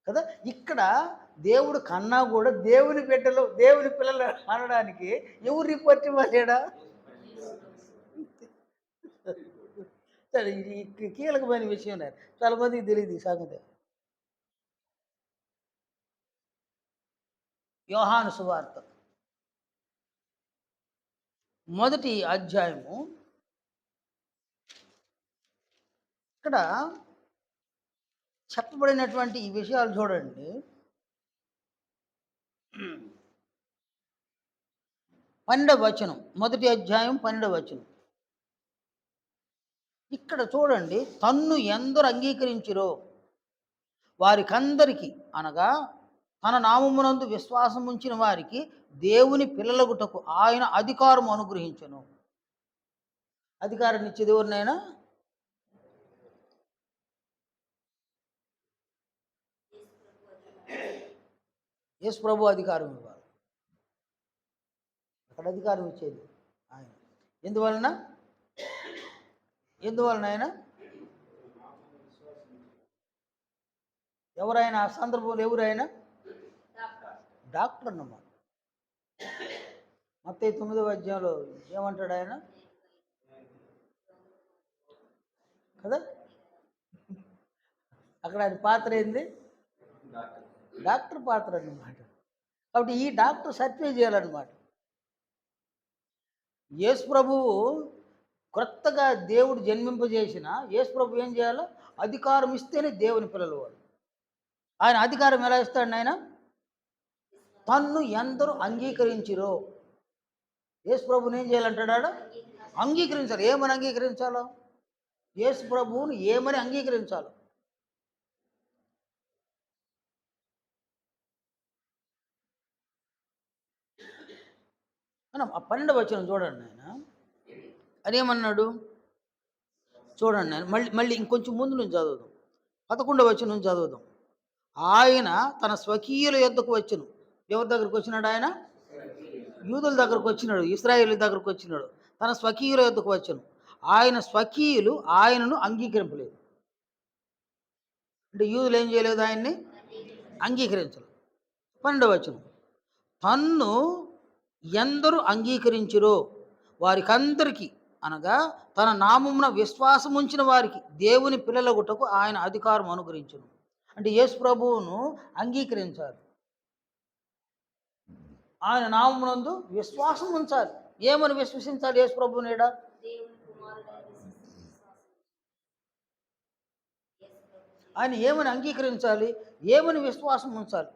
కదా. ఇక్కడ దేవుడు కన్నా కూడా దేవుని బిడ్డలు దేవుని పిల్లలు అనడానికి ఎవరు రిపోర్ట్ ఇవ్వలేడా? సరే, ఇది కీలకమైన విషయం. చాలా మందికి తెలియదు ఈ సంగతి. యోహాను సువార్త 1 ఇక్కడ చెప్పబడినటువంటి ఈ విషయాలు చూడండి. 12వ 1 ఇక్కడ చూడండి, తన్ను ఎందరు అంగీకరించిరో వారికందరికి, అనగా తన నామమునందు విశ్వాసం ఉంచిన వారికి దేవుని పిల్లలగుటకు ఆయన అధికారం అనుగ్రహించను. అధికారం ఇచ్చేది ఎవరినైనా? యేసు ప్రభు అధికారం ఇవ్వాలి. అక్కడ అధికారం ఇచ్చేది ఆయన. ఎందువలన ఆయన? ఎవరైనా ఆ సందర్భంలో ఎవరైనా డాక్టర్ అన్నమాట. మత్తయి 9వ ఏమంటాడు ఆయన కదా? అక్కడ ఆయన పాత్ర ఏంది? డాక్టర్ పాత్ర అన్నమాట. కాబట్టి ఈ డాక్టర్ సర్టిఫై చేయాలన్నమాట. యేసు ప్రభువు క్రొత్తగా దేవుడు జన్మింపజేసిన యేసు ప్రభు ఏం చేయాలో? అధికారం ఇస్తేనే దేవుని పిల్లలు వాడు. ఆయన అధికారం ఎలా ఇస్తాడు? ఆయన తన్ను ఎందరూ అంగీకరించిరో. యేసు ప్రభుని ఏం చేయాలంటాడా? అంగీకరించాలి. ఏమని అంగీకరించాలో? యేసు ప్రభువుని ఏమని అంగీకరించాలి. మనం ఆ 12వ వచనం చూడండి ఆయన. అదేమన్నాడు చూడండి ఆయన. మళ్ళీ మళ్ళీ ఇంకొంచెం ముందు నుంచి చదువుదాం. 11వ వచనం నుంచి చదువుదాం. ఆయన తన స్వకీయుల యొద్దకు వచ్చెను. ఎవరి దగ్గరకు వచ్చినాడు ఆయన? యూదుల దగ్గరకు వచ్చినాడు, ఇశ్రాయేలు దగ్గరకు వచ్చినాడు. తన స్వకీయుల యొద్దకు వచ్చెను. ఆయన స్వకీయులు ఆయనను అంగీకరింపలేదు. అంటే యూదులు ఏం చేయలేదు, ఆయన్ని అంగీకరించలేదు. 12వ వచనం. తన్ను ఎందరు అంగీకరించిరో వారికందరికీ, అనగా తన నామమున విశ్వాసం ఉంచిన వారికి దేవుని పిల్లలగుటకు ఆయన అధికారం అనుగ్రహించును. అంటే యేసు ప్రభువును అంగీకరించాలి, ఆయన నామమునందు విశ్వాసం ఉంచాలి. ఏమని విశ్వసించాలి యేసు ప్రభువుని? ఆయన ఏమని అంగీకరించాలి, ఏమని విశ్వాసం ఉంచాలి?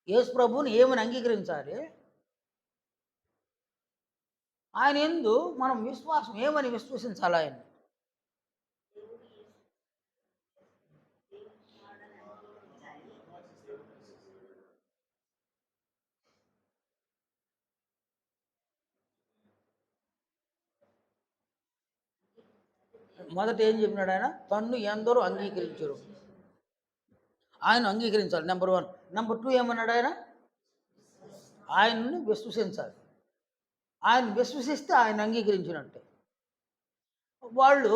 యేసు ప్రభువుని ఏమని అంగీకరించాలి? ఆయన యందు మనం విశ్వాసం ఏమని విశ్వసించాలి? ఆయన మొదట ఏం చెప్పినాడు ఆయన? తన్ను ఎందరూ అంగీకరించరు, ఆయన అంగీకరించాలి. నెంబర్ 1. నెంబర్ 2 ఏమన్నాడు ఆయన? ఆయన్ని విశ్వసించాలి. ఆయన విశ్వసిస్తే ఆయన అంగీకరించినట్టే. వాళ్ళు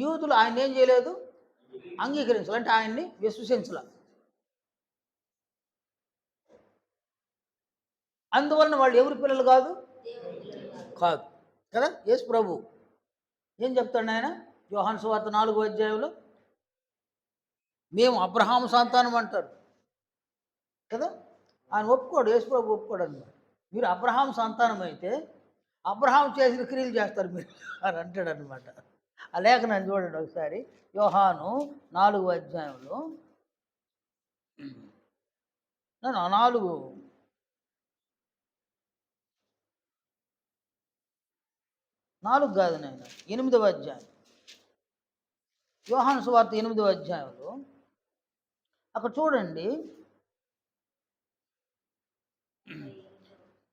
యూదులు ఆయన ఏం చేయలేదు, అంగీకరించాలి. అంటే ఆయన్ని విశ్వసించాల. అందువలన వాళ్ళు ఎవరి పిల్లలు కాదు కాదు కదా. యేసు ప్రభు ఏం చెప్తాడు ఆయన? యోహాను సువార్త 4వ అధ్యాయంలో మేము అబ్రహాము సంతానం అంటాడు కదా. ఆయన ఒప్పుకోడు, యేసు ప్రభు ఒప్పుకోడు అనమాట. మీరు అబ్రహాం సంతానం అయితే అబ్రహాం చేసిన క్రియలు చేస్తారు మీరు అని అంటాడు అనమాట. ఆ లేఖనాన్ని చూడండి ఒకసారి. యోహాను 4వ అధ్యాయంలో 4 కాదు నాయన, 8వ అధ్యాయం. యోహాను సువార్త 8వ అధ్యాయంలో అక్కడ చూడండి,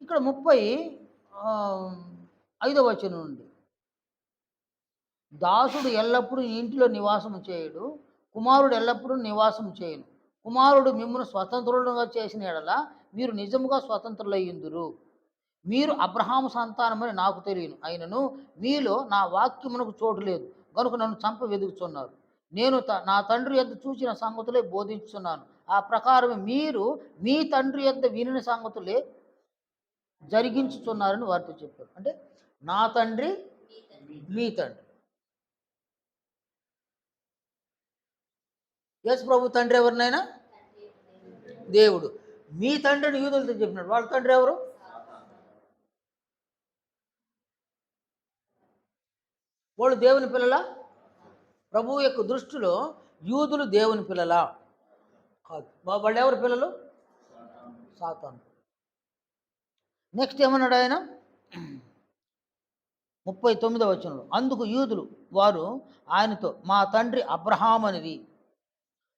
ఇక్కడ 35వ వచనం నుండి, దాసుడు ఎల్లప్పుడూ ఇంటిలో నివాసము చేయడు, కుమారుడు ఎల్లప్పుడూ నివాసం చేయను. కుమారుడు మిమ్మల్ని స్వతంత్రులుగా చేసిన ఎడల మీరు నిజముగా స్వతంత్రులయ్యుందురు. మీరు అబ్రహాము సంతానమని నాకు తెలియను, అయినను మీలో నా వాక్యమునకు చోటు లేదు కనుక నన్ను చంప వెదుగుతున్నారు. నేను నా తండ్రి యొద్ద చూచిన సంగతులే బోధించుతున్నాను. ఆ ప్రకారం మీరు మీ తండ్రి యొద్ద వినిన సంగతులే జరిగించుతున్నారని వారితో చెప్పారు. అంటే నా తండ్రి మీ తండ్రి. యేసు ప్రభు తండ్రి ఎవరినైనా? దేవుడు. మీ తండ్రిని యూదులతో చెప్పినాడు. వాళ్ళ తండ్రి ఎవరు? వాళ్ళు దేవుని పిల్లల? ప్రభువు యొక్క దృష్టిలో యూదులు దేవుని పిల్లలా కాదు. వాళ్ళు ఎవరి పిల్లలు? సాతాను. నెక్స్ట్ ఏమన్నాడు ఆయన? 39వ వచనంలో, అందుకు యూదులు వారు ఆయనతో మా తండ్రి అబ్రహాము అనిరి.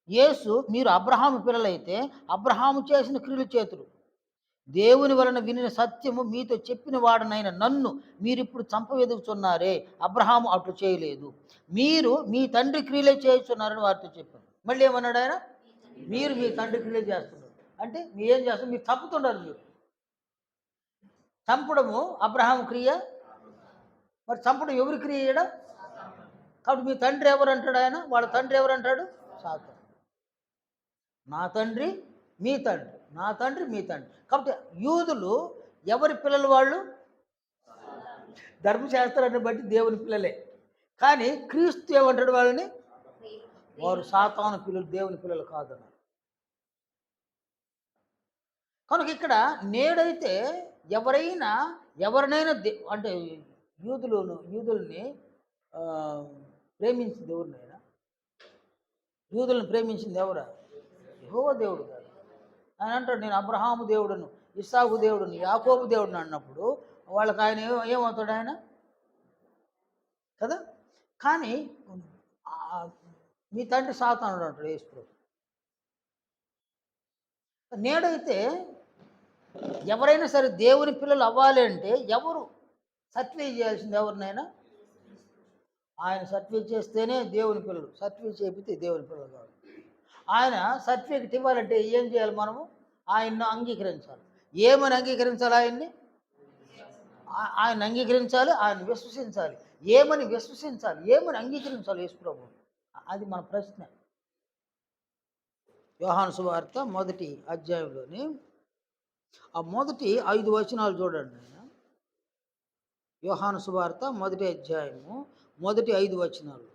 యేసు, మీరు అబ్రహాము పిల్లలైతే అబ్రహాము చేసిన క్రియలు చేతురు. దేవుని వలన వినిన సత్యము మీతో చెప్పిన వాడనైన నన్ను మీరిప్పుడు చంపవెదుగుతున్నారే, అబ్రహాము అట్లు చేయలేదు, మీరు మీ తండ్రి క్రియలే చేస్తున్నారని వారితో చెప్పాను. మళ్ళీ ఏమన్నాడు ఆయన? మీరు మీ తండ్రి క్రియలే చేస్తున్నారు. అంటే మీరు ఏం చేస్తారు? మీరు చంపుతున్నారు. మీరు చంపడము అబ్రహాము క్రియ, మరి చంపడం ఎవరి క్రియ చేయడం? కాబట్టి మీ తండ్రి ఎవరు అంటాడు ఆయన? వాళ్ళ తండ్రి ఎవరు అంటాడు? సాతాను. నా తండ్రి మీ తండ్రి, నా తండ్రి మీ తండ్రి. కాబట్టి యూదులు ఎవరి పిల్లలు? వాళ్ళు ధర్మశాస్త్రాన్ని బట్టి దేవుని పిల్లలే. కానీ క్రీస్తు ఏమంటాడు వాళ్ళని? వారు సాతాను పిల్లలు, దేవుని పిల్లలు కాదన్నారు. కనుక ఇక్కడ నేడైతే ఎవరినైనా అంటే యూదుల్ని ప్రేమించింది ఎవరినైనా? యూదులను ప్రేమించింది ఎవరా? యెహోవా దేవుడు కాదు. ఆయన అంటాడు, నేను అబ్రహాము దేవుడును, ఇస్సాకు దేవుడును, యాకోబు దేవుడును అన్నప్పుడు వాళ్ళకి ఆయన ఏమవుతాడు? ఆయన కదా. కానీ మీ తండ్రి సాతానుడు అంటాడు యేసు ప్రభు. నేడైతే ఎవరైనా సరే దేవుని పిల్లలు అవ్వాలి అంటే ఎవరు సర్టిఫై చేయాల్సింది ఎవరినైనా? ఆయన సర్టిఫై చేస్తేనే దేవుని పిల్లలు, సర్టిఫై చేపితే దేవుని పిల్లలు కాదు. ఆయన సర్టిఫికెట్ ఇవ్వాలంటే ఏం చేయాలి? మనము ఆయన్ను అంగీకరించాలి. ఏమని అంగీకరించాలి? ఆయన్ని ఆయన అంగీకరించాలి, ఆయన విశ్వసించాలి. ఏమని విశ్వసించాలి? ఏమని అంగీకరించాలి యేసు ప్రభు? అది మన ప్రశ్న. యోహాను సువార్త 1వ అధ్యాయంలోని ఆ మొదటి 5 వచనాలు చూడండి. ఆయన యోహాను సువార్త 1వ అధ్యాయము మొదటి 5 వచనాలు.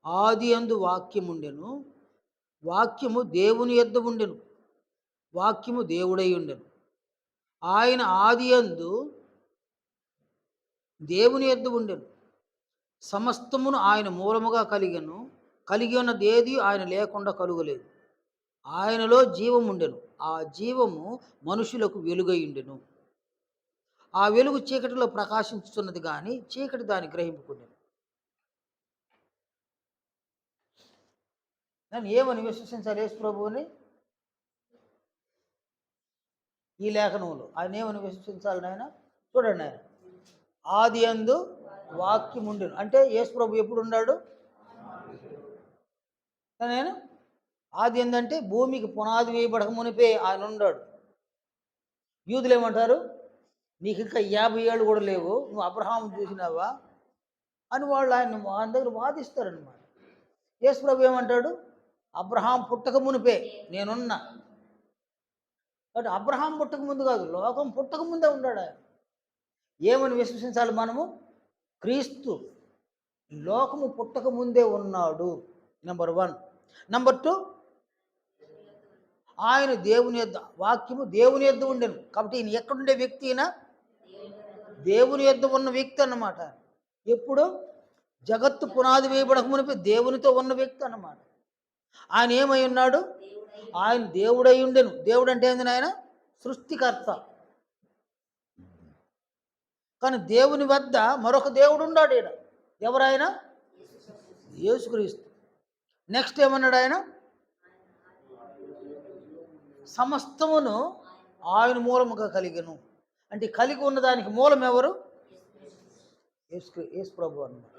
ఆది యందు వాక్యముండెను, వాక్యము దేవుని యొద్ద ఉండెను, వాక్యము దేవుడై ఉండెను. ఆయన ఆది యందు దేవుని యొద్ద ఉండెను. సమస్తమును ఆయన మూలముగా కలిగి ఉన్నదేది ఆయన లేకుండా కలుగలేదు. ఆయనలో జీవం ఉండెను, ఆ జీవము మనుషులకు వెలుగై ఉండెను. ఆ వెలుగు చీకటిలో ప్రకాశించుతున్నది కానీ చీకటి దాన్ని గ్రహింపుకుండెను. నేను ఏమని విశ్వసించాలి యేసు ప్రభువుని? ఈ లేఖనములు ఆయన ఏమని విశ్వసించాలి? నాయన చూడండి, ఆయన ఆది యందు వాక్యం ఉండెను అంటే యేసు ప్రభు ఎప్పుడు ఉన్నాడు? నేను ఆది ఏంటంటే భూమికి పునాది వేయబడక మునిపే ఆయన ఉన్నాడు. యూదులు ఏమంటారు? నీకు ఇంకా 50 ఏళ్ళు కూడా లేవు, నువ్వు అబ్రహాం చూసినావా అని వాళ్ళు ఆయన దగ్గర వాదిస్తారనమాట. యేసు ప్రభు ఏమంటాడు? అబ్రహాం పుట్టక మునిపే నేనున్నా. కాబట్టి అబ్రహాం పుట్టక ముందు కాదు, లోకం పుట్టక ముందే ఉన్నాడు ఆయన. ఏమని విశ్వసించాలి మనము? క్రీస్తు లోకము పుట్టక ముందే ఉన్నాడు, నెంబర్ 1. నెంబర్ 2, ఆయన దేవుని యొద్ద, వాక్యము దేవుని యొద్ద ఉండెను. కాబట్టి ఈయన ఎక్కడుండే వ్యక్తి? అయినా దేవుని యొద్ద ఉన్న వ్యక్తి అన్నమాట. ఎప్పుడు? జగత్తు పునాది వేయబడక మునిపి దేవునితో ఉన్న వ్యక్తి అన్నమాట. ఆయన ఏమై ఉన్నాడు? ఆయన దేవుడై ఉండెను. దేవుడు అంటే ఏంది నాయన? సృష్టికర్త. కానీ దేవుని వద్ద మరొక దేవుడు ఉన్నాడు. ఈయన ఎవరైనా? యేసుక్రీస్తు. నెక్స్ట్ ఏమన్నాడు ఆయన? సమస్తమును ఆయన మూలముగా కలిగెను. అంటే కలిగి ఉన్నదానికి మూలం ఎవరు? యేసు ప్రభు అన్నమాట.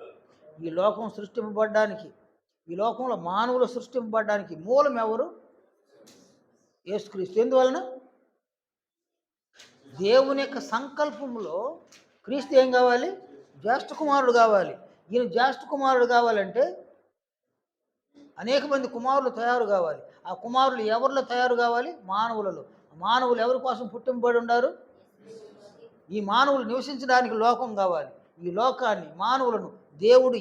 ఈ లోకం సృష్టింపబడ్డానికి, ఈ లోకంలో మానవులు సృష్టింపబడ్డానికి మూలం ఎవరు? యేసుక్రీస్తు. ఎందువలన? దేవుని యొక్క సంకల్పంలో క్రీస్తు ఏం కావాలి? జ్యేష్ఠ కుమారుడు కావాలి. ఈయన జ్యేష్ఠ కుమారుడు కావాలంటే అనేక మంది కుమారులు తయారు కావాలి. ఆ కుమారులు ఎవరిలో తయారు కావాలి? మానవులలో. మానవులు ఎవరి కోసం పుట్టింపబడి ఉన్నారు? ఈ మానవులు నివసించడానికి లోకం కావాలి. ఈ లోకాన్ని, మానవులను దేవుడు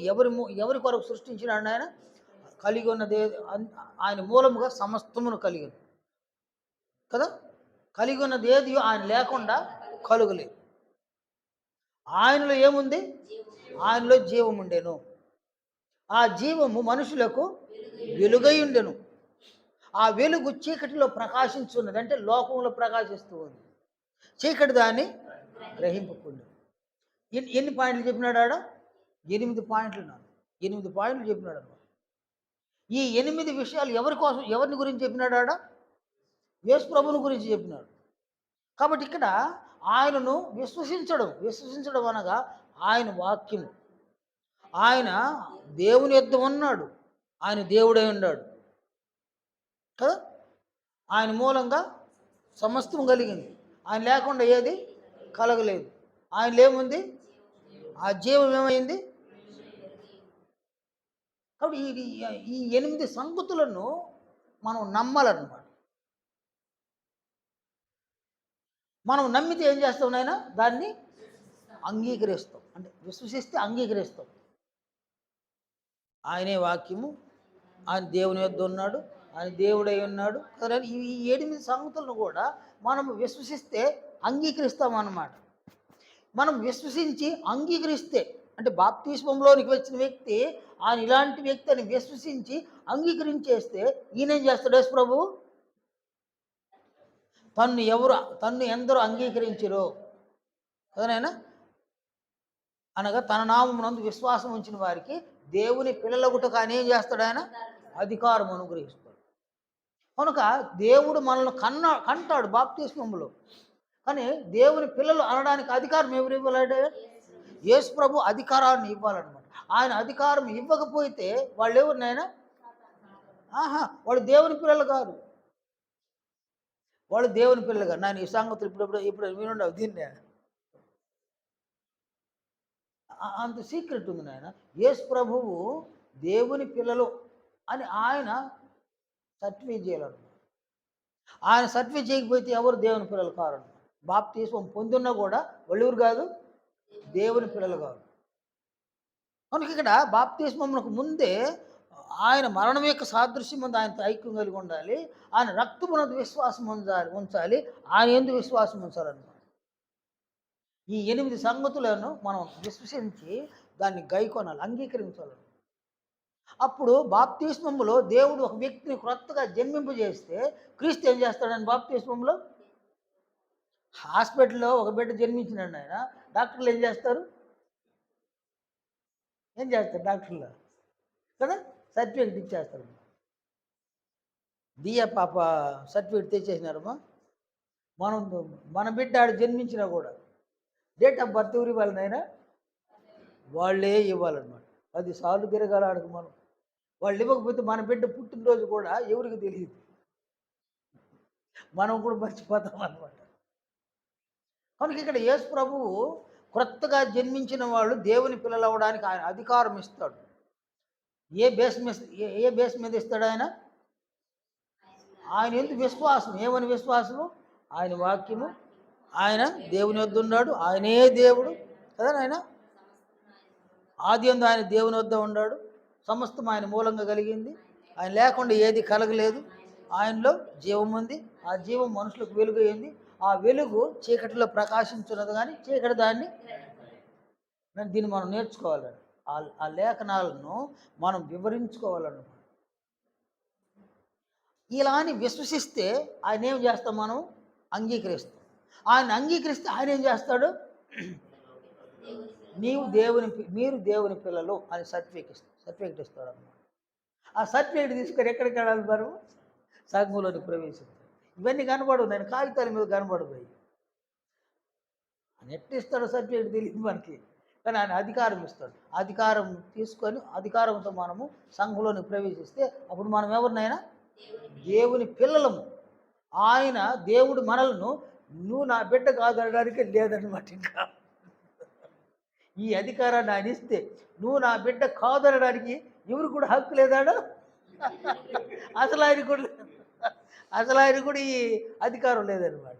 ఎవరి కొరకు సృష్టించినాడు? ఆయన కలిగి ఉన్నదే, ఆయన మూలముగా సమస్తమును కలిగిన కదా. కలిగి ఉన్నది ఏది ఆయన లేకుండా కలుగలేదు. ఆయనలో ఏముంది? ఆయనలో జీవం ఉండెను. ఆ జీవము మనుషులకు వెలుగై ఉండెను. ఆ వెలుగు చీకటిలో ప్రకాశించున్నది, అంటే లోకంలో ప్రకాశిస్తూ ఉంది. చీకటి దాన్ని గ్రహింపకుండా. ఎన్ని పాయింట్లు చెప్పినాడు ఆడ? 8 పాయింట్లు. 8 పాయింట్లు చెప్పినాడు అన్నమాట. ఈ 8 విషయాలు ఎవరిని గురించి చెప్పినాడు ఆడ? యేసు ప్రభువుని గురించి చెప్పినాడు. కాబట్టి ఇక్కడ ఆయనను విశ్వసించడం అనగా ఆయన వాక్యము. ఆయన దేవుని యొద్ద ఉన్నాడు, ఆయన దేవుడై ఉన్నాడు కదా. ఆయన మూలంగా సమస్తం కలిగింది. ఆయన లేకుండా ఏది కలగలేదు. ఆయనలో ఏముంది? ఆ జీవం ఏమైంది? కాబట్టి ఈ 8 సంగతులను మనం నమ్మాలన్నమాట. మనం నమ్మితే ఏం చేస్తాం నాయన? దాన్ని అంగీకరిస్తాం. అంటే విశ్వసిస్తే అంగీకరిస్తాం. ఆయనే వాక్యము, ఆయన దేవుని యొద్ద ఉన్నాడు, ఆయన దేవుడై ఉన్నాడు కదా. ఈ 8 సంగతులను కూడా మనం విశ్వసిస్తే అంగీకరిస్తాం అన్నమాట. మనం విశ్వసించి అంగీకరిస్తే, అంటే బాప్తిస్మంలోనికి వచ్చిన వ్యక్తి ఆయన ఇలాంటి వ్యక్తి అని విశ్వసించి అంగీకరించేస్తే ఈయనేం చేస్తాడు? యేసు ప్రభువు తన్ను ఎందరూ అంగీకరించిరో కదనైనా అనగా తన నామమునందు విశ్వాసం ఉంచిన వారికి దేవుని పిల్లలగుటకు ఆయన ఏం చేస్తాడు? ఆయన అధికారం అనుగ్రహిస్తాడు. కనుక దేవుడు మనల్ని కంటాడు బాప్తిస్మములో. కానీ దేవుని పిల్లలు అనడానికి అధికారం ఎవరు ఇవ్వాలంటే యేసు ప్రభు అధికారాన్ని ఇవ్వాలన్నమాట. ఆయన అధికారం ఇవ్వకపోతే వాళ్ళెవరు నాయన? వాళ్ళు దేవుని పిల్లలు కాదు. వాళ్ళు దేవుని పిల్లలు కాదు. నేను ఈ సంగతులు ఇప్పుడు వినుండవు దీన్నే. అంత సీక్రెట్ ఉంది నాయన. యేసు ప్రభువు దేవుని పిల్లలు అని ఆయన సర్టిఫై చేయాలన్నమాట. ఆయన సర్టిఫై చేయకపోతే ఎవరు దేవుని పిల్లలు కారు. బాప్తిస్మం పొందున్నా కూడా వాళ్ళు ఎవరు కాదు? దేవుని పిల్లలు కాదు. కనుక ఇక్కడ బాప్తిస్మమునకు ముందే ఆయన మరణం యొక్క సాదృశ్యం ముందు ఆయనతో ఐక్యం కలిగి ఉండాలి. ఆయన రక్తమునందు విశ్వాసం ఉంచాలి. ఆయన ఎందుకు విశ్వాసం ఉంచాలన్నమాట. ఈ 8 సంగతులను మనం విశ్వసించి దాన్ని గైకొనాలి, అంగీకరించాలి. అప్పుడు బాప్తిస్మములో దేవుడు ఒక వ్యక్తిని క్రొత్తగా జన్మింపజేస్తే క్రీస్తు ఏం చేస్తాడని బాప్తిస్మంలో? హాస్పిటల్లో ఒక బిడ్డ జన్మించినాడు ఆయన, డాక్టర్లు ఏం చేస్తారు? ఏం చేస్తారు డాక్టర్లు కదా? సర్టిఫికేట్ ఇచ్చేస్తారు. దియా పాప సర్టిఫికేట్ తెచ్చేసినారమ్మా. మన బిడ్డ ఆడు జన్మించినా కూడా డేట్ ఆఫ్ బర్త్ ఎవరు ఇవ్వాలి నాయన? వాళ్ళే ఇవ్వాలన్నమాట. 10 సార్లు తిరగాలి ఆడికి మనం. వాళ్ళు ఇవ్వకపోతే మన బిడ్డ పుట్టినరోజు కూడా ఎవరికి తెలియదు, మనం కూడా మర్చిపోతాం అన్నమాట. కనుక ఇక్కడ యేసు ప్రభువు క్రొత్తగా జన్మించిన వాళ్ళు దేవుని పిల్లలు అవ్వడానికి ఆయన అధికారం ఇస్తాడు. ఏ బేస్ మీద ఇస్తాడు ఆయన? ఆయన ఎందుకు విశ్వాసం. ఏమని విశ్వాసము? ఆయన వాక్యము, ఆయన దేవుని వద్ద ఉన్నాడు, ఆయనే దేవుడు కదా నాయన. ఆది యందు ఆయన దేవుని వద్ద ఉన్నాడు, సమస్తం ఆయన మూలంగా కలిగింది, ఆయన లేకుండా ఏది కలగలేదు, ఆయనలో జీవం ఉంది, ఆ జీవం మనుషులకు వెలుగు అయింది, ఆ వెలుగు చీకటిలో ప్రకాశించున్నది కానీ చీకటి దాన్ని. దీన్ని మనం నేర్చుకోవాలండి. ఆ లేఖనాలను మనం వివరించుకోవాలన్నమాట. ఇలా అని విశ్వసిస్తే ఆయన ఏం చేస్తాం? మనం అంగీకరిస్తాం. ఆయన అంగీకరిస్తే ఆయన ఏం చేస్తాడు? మీరు దేవుని పిల్లలు అని సర్టిఫికేట్ ఇస్తాడు అన్నమాట. ఆ సర్టిఫికేట్ తీసుకొని ఎక్కడికి వెళ్ళాలి? మనం సంఘంలోని ప్రవేశిస్తాం. ఇవన్నీ కనబడవు, నేను కాగితాల మీద కనబడిపోయి నెట్ ఇస్తాడు సర్టిఫికేట్ తెలియదు మనకి, కానీ ఆయన అధికారం ఇస్తాడు. అధికారం తీసుకొని అధికారంతో మనము సంఘంలోని ప్రవేశిస్తే అప్పుడు మనం ఎవరినైనా దేవుని పిల్లలము. ఆయన దేవుడు మనలను నువ్వు నా బిడ్డ కాదనడానికి లేదనమాట. ఇంకా ఈ అధికారాన్ని ఆయన ఇస్తే నువ్వు నా బిడ్డ కాదనడానికి ఎవరు కూడా హక్కు లేదాడు. అసలు ఆయన కూడా ఈ అధికారం లేదనమాట.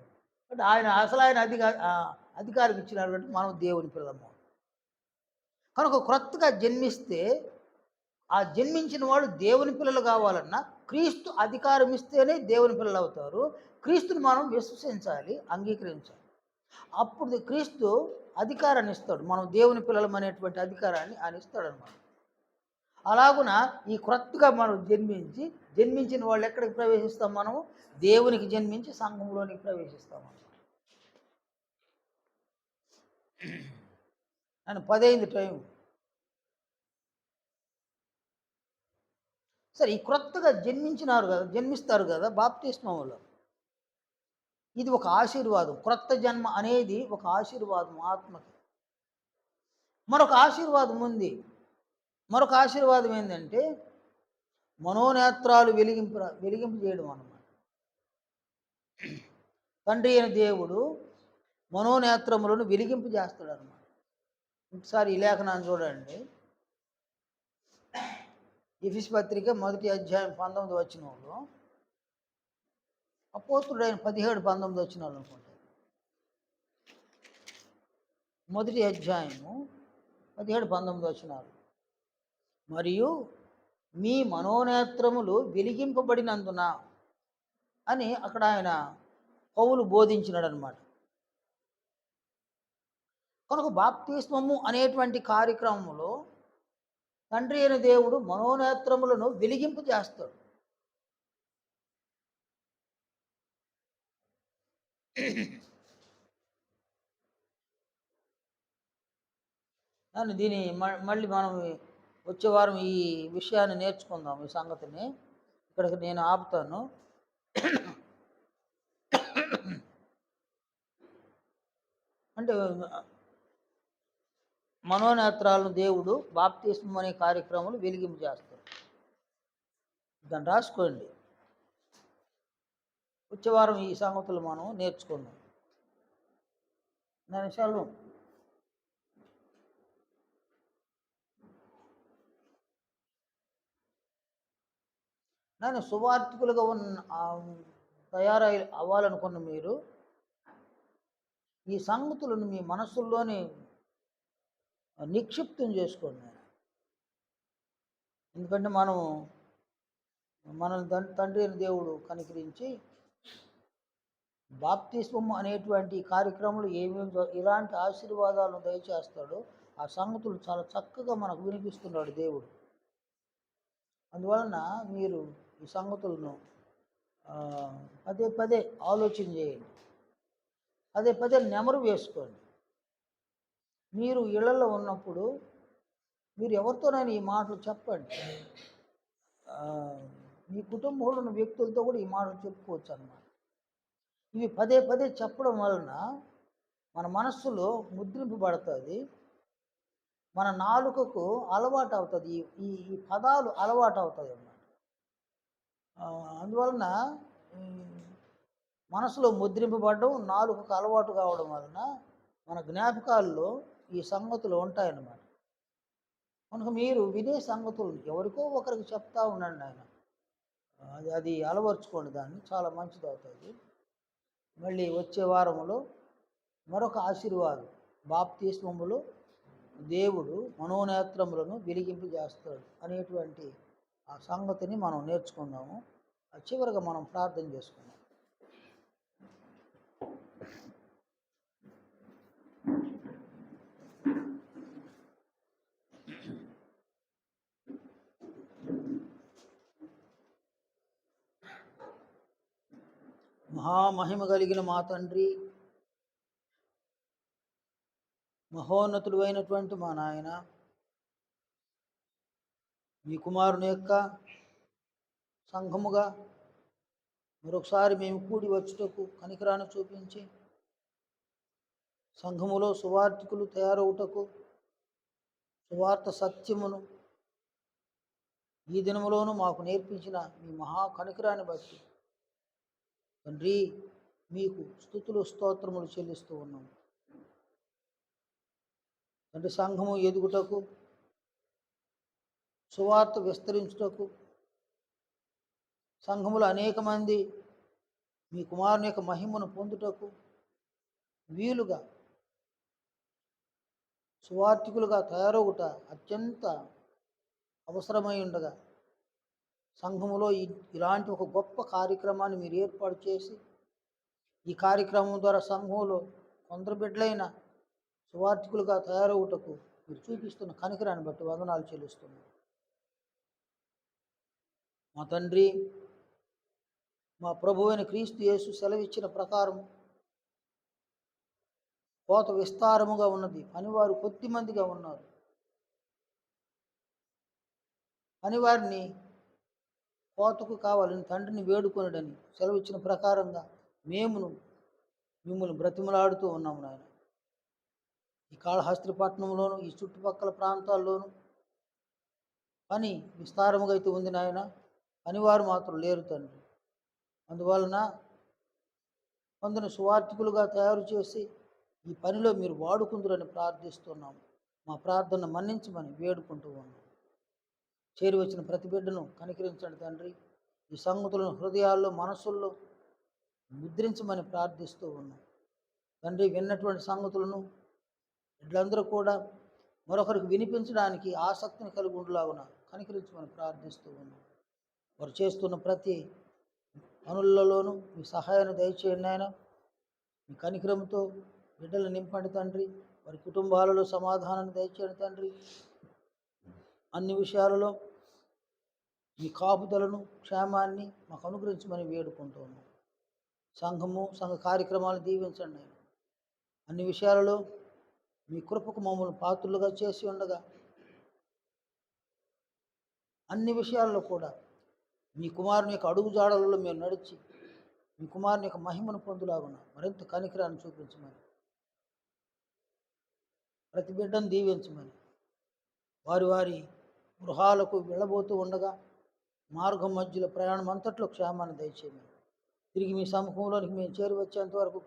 అంటే ఆయన అధికారం ఇచ్చినాడు అంటే మనం దేవుని పిల్లము. కనుక క్రొత్తగా జన్మిస్తే ఆ జన్మించిన వాడు దేవుని పిల్లలు కావాలన్నా క్రీస్తు అధికారం ఇస్తేనే దేవుని పిల్లలు అవుతారు. క్రీస్తుని మనం విశ్వసించాలి, అంగీకరించాలి. అప్పుడు క్రీస్తు అధికారాన్ని ఇస్తాడు. మనం దేవుని పిల్లలం అనేటువంటి అధికారాన్ని ఆయన ఇస్తాడనమాట. అలాగున ఈ క్రొత్తగా మనం జన్మించిన వాళ్ళు ఎక్కడికి ప్రవేశిస్తాం? మనము దేవునికి జన్మించి సంఘంలోనికి ప్రవేశిస్తాం. ఆయన 10 అయింది టైం. సరే, ఈ క్రొత్తగా జన్మిస్తారు కదా బాప్తిస్మములో. ఇది ఒక ఆశీర్వాదం. క్రొత్త జన్మ అనేది ఒక ఆశీర్వాదం ఆత్మకి. మరొక ఆశీర్వాదం ఉంది. మరొక ఆశీర్వాదం ఏంటంటే మనోనేత్రాలు వెలిగింపు చేయడం అన్నమాట. తండ్రి అయిన దేవుడు మనోనేత్రములను వెలిగింపు చేస్తాడు అన్నమాట. ఒకసారి ఈ లేఖనాన్ని చూడండి. ఎఫెసీ పత్రిక 1వ అధ్యాయం 19వ వచనంలో, అపోస్తుడైన 17-19 వచనాలు అనుకుంటారు. 1వ అధ్యాయము 17-19 వచనాలు. మరియు మీ మనోనేత్రములు వెలిగింపబడినందున అని అక్కడ ఆయన పౌలు బోధించినాడు అనమాట. కనుక బాప్తిస్మము అనేటువంటి కార్యక్రమంలో తండ్రి అయిన దేవుడు మనోనేత్రములను వెలిగింపు చేస్తాడు. అని దీని మళ్ళీ మనం వచ్చే వారం ఈ విషయాన్ని నేర్చుకుందాం, ఈ సంగతిని. ఇక్కడికి నేను ఆపుతాను. అంటే మనోనేత్రాలను దేవుడు బాప్తిస్మం అనే కార్యక్రమాలు వెలిగింపు చేస్తారు. దాన్ని రాసుకోండి. వచ్చే వారం ఈ సంగతులు మనం నేర్చుకుందాం. నేను సెలవు. నేను సువార్థికులుగా తయారై అవ్వాలనుకున్న మీరు ఈ సంగతులను మీ మనస్సుల్లోనే నిక్షిప్తం చేసుకోండి. ఎందుకంటే మనల్ని తండ్రి అయిన దేవుడు కనికరించి బాప్తిస్మం అనేటువంటి కార్యక్రమాలు ఏమేమి ఇలాంటి ఆశీర్వాదాలను దయచేస్తాడో ఆ సంగతులు చాలా చక్కగా మనకు వినిపిస్తున్నాడు దేవుడు. అందువలన మీరు ఈ సంగతులను పదే పదే ఆలోచన చేయండి, పదే పదే నెమరు వేసుకోండి. మీరు ఇళ్లలో ఉన్నప్పుడు మీరు ఎవరితోనైనా ఈ మాటలు చెప్పండి. మీ కుటుంబంలో ఉన్న వ్యక్తులతో కూడా ఈ మాటలు చెప్పుకోవచ్చు అన్నమాట. ఇవి పదే పదే చెప్పడం వలన మన మనస్సులో ముద్రింపబడుతుంది, మన నాలుకకు అలవాటు అవుతుంది, ఈ పదాలు అలవాటు అవుతాయి అన్నమాట. అందువలన మనసులో ముద్రింపబడడం, నాలుకకు అలవాటు కావడం వలన మన జ్ఞాపకాల్లో ఈ సంగతులు ఉంటాయన్నమాట. కనుక మీరు వినే సంగతులు ఎవరికో ఒకరికి చెప్తా ఉండండి. ఆయన అది అలవర్చుకోండి, దాన్ని చాలా మంచిది అవుతుంది. మళ్ళీ వచ్చే వారంలో మరొక ఆశీర్వాదం, బాప్తిస్మములో దేవుడు మనోనేత్రములను వెలిగింపు చేస్తాడు అనేటువంటి ఆ సంగతిని మనం నేర్చుకుందాము. చివరిగా మనం ప్రార్థన చేసుకుందాం. మహామహిమ కలిగిన మా తండ్రి, మహోన్నతుడు అయినటువంటి మా నాయన, మీ కుమారుని యొక్క సంఘముగా మరొకసారి మేము కూడి వచ్చుటకు కనికరాన్ని చూపించి సంఘములో సువార్థికులు తయారవుటకు సువార్త సత్యమును ఈ దినములోనూ మాకు నేర్పించిన మీ మహా కనికరాన్ని బట్టి తండ్రి మీకు స్తుతులు స్తోత్రములు చెల్లిస్తూ ఉన్నాము. తండ్రి, సంఘము ఎదుగుటకు, సువార్త విస్తరించుటకు, సంఘములో అనేక మంది మీ కుమారుని యొక్క మహిమను పొందుటకు వీలుగా సువార్థికులుగా తయారవుట అత్యంత అవసరమై ఉండగా సంఘములో ఇలాంటి ఒక గొప్ప కార్యక్రమాన్ని మీరు ఏర్పాటు చేసి ఈ కార్యక్రమం ద్వారా సంఘంలో కొందరు బిడ్డలైన సువార్థికులుగా తయారవుటకు మీరు చూపిస్తున్న కనికరాన్ని బట్టి వందనాలు చెల్లిస్తున్నాను. మా తండ్రి, మా ప్రభువైన క్రీస్తు యేసు సెలవిచ్చిన ప్రకారం కోత విస్తారముగా ఉన్నది, పనివారు కొద్ది మందిగా ఉన్నారు. పనివారిని కోతకు కావాలని తండ్రిని వేడుకొనడని సెలవిచ్చిన ప్రకారంగా మేమును మిమ్మల్ని బ్రతిమలాడుతూ ఉన్నాము నాయన. ఈ కాళహస్త్రిపట్నంలోను ఈ చుట్టుపక్కల ప్రాంతాల్లోనూ పని విస్తారముగా అయితే ఉంది నాయన, పనివారు మాత్రం లేరు తండ్రి. అందువలన కొందరు సువార్థికులుగా తయారు చేసి ఈ పనిలో మీరు వాడుకుందురని ప్రార్థిస్తున్నాము. మా ప్రార్థన మన్నించమని వేడుకుంటూ ఉన్నాం. చేరి వచ్చిన ప్రతి బిడ్డను కనికరించండి తండ్రి. ఈ సంగతులను హృదయాల్లో, మనసుల్లో ముద్రించమని ప్రార్థిస్తూ ఉన్నాం తండ్రి. విన్నటువంటి సంగతులను బిడ్డలందరూ కూడా మరొకరికి వినిపించడానికి ఆసక్తిని కలిగి ఉండలాగున కనికరించమని ప్రార్థిస్తూ ఉన్నాం. వారు చేస్తున్న ప్రతి పనులలోనూ మీ సహాయాన్ని దయచేయండి ఆయన. మీ కనికరంతో బిడ్డలు నింపండి తండ్రి. వారి కుటుంబాలలో సమాధానాన్ని దయచేయండి తండ్రి. అన్ని విషయాలలో మీ కాపుదలను, క్షేమాన్ని మాకు అనుగ్రహించమని వేడుకుంటూ ఉన్నాం. సంఘ కార్యక్రమాలను దీవించండి. అన్ని విషయాలలో మీ కృపకు మమ్మల్ని పాత్రులుగా చేసి ఉండగా అన్ని విషయాల్లో కూడా మీ కుమారుని యొక్క అడుగుజాడలలో మేము నడిచి మీ కుమారుని యొక్క మహిమను పొందులాగున మరింత కనికరాన్ని చూపించమని, ప్రతి బిడ్డను దీవించమని, వారి వారి గృహాలకు వెళ్ళబోతూ ఉండగా మార్గం మధ్యలో ప్రయాణం అంతట్లో క్షేమాన్ని దయచేయమని, తిరిగి మీ సముఖంలోనికి మేము చేరి వచ్చేంత వరకు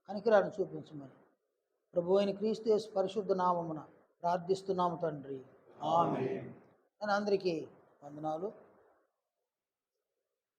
కనికరాన్ని చూపించమని ప్రభు అయిన క్రీస్తు యేసు పరిశుద్ధ నామమున ప్రార్థిస్తున్నాము తండ్రి. ఆమేన్. అందరికీ వందనాలు.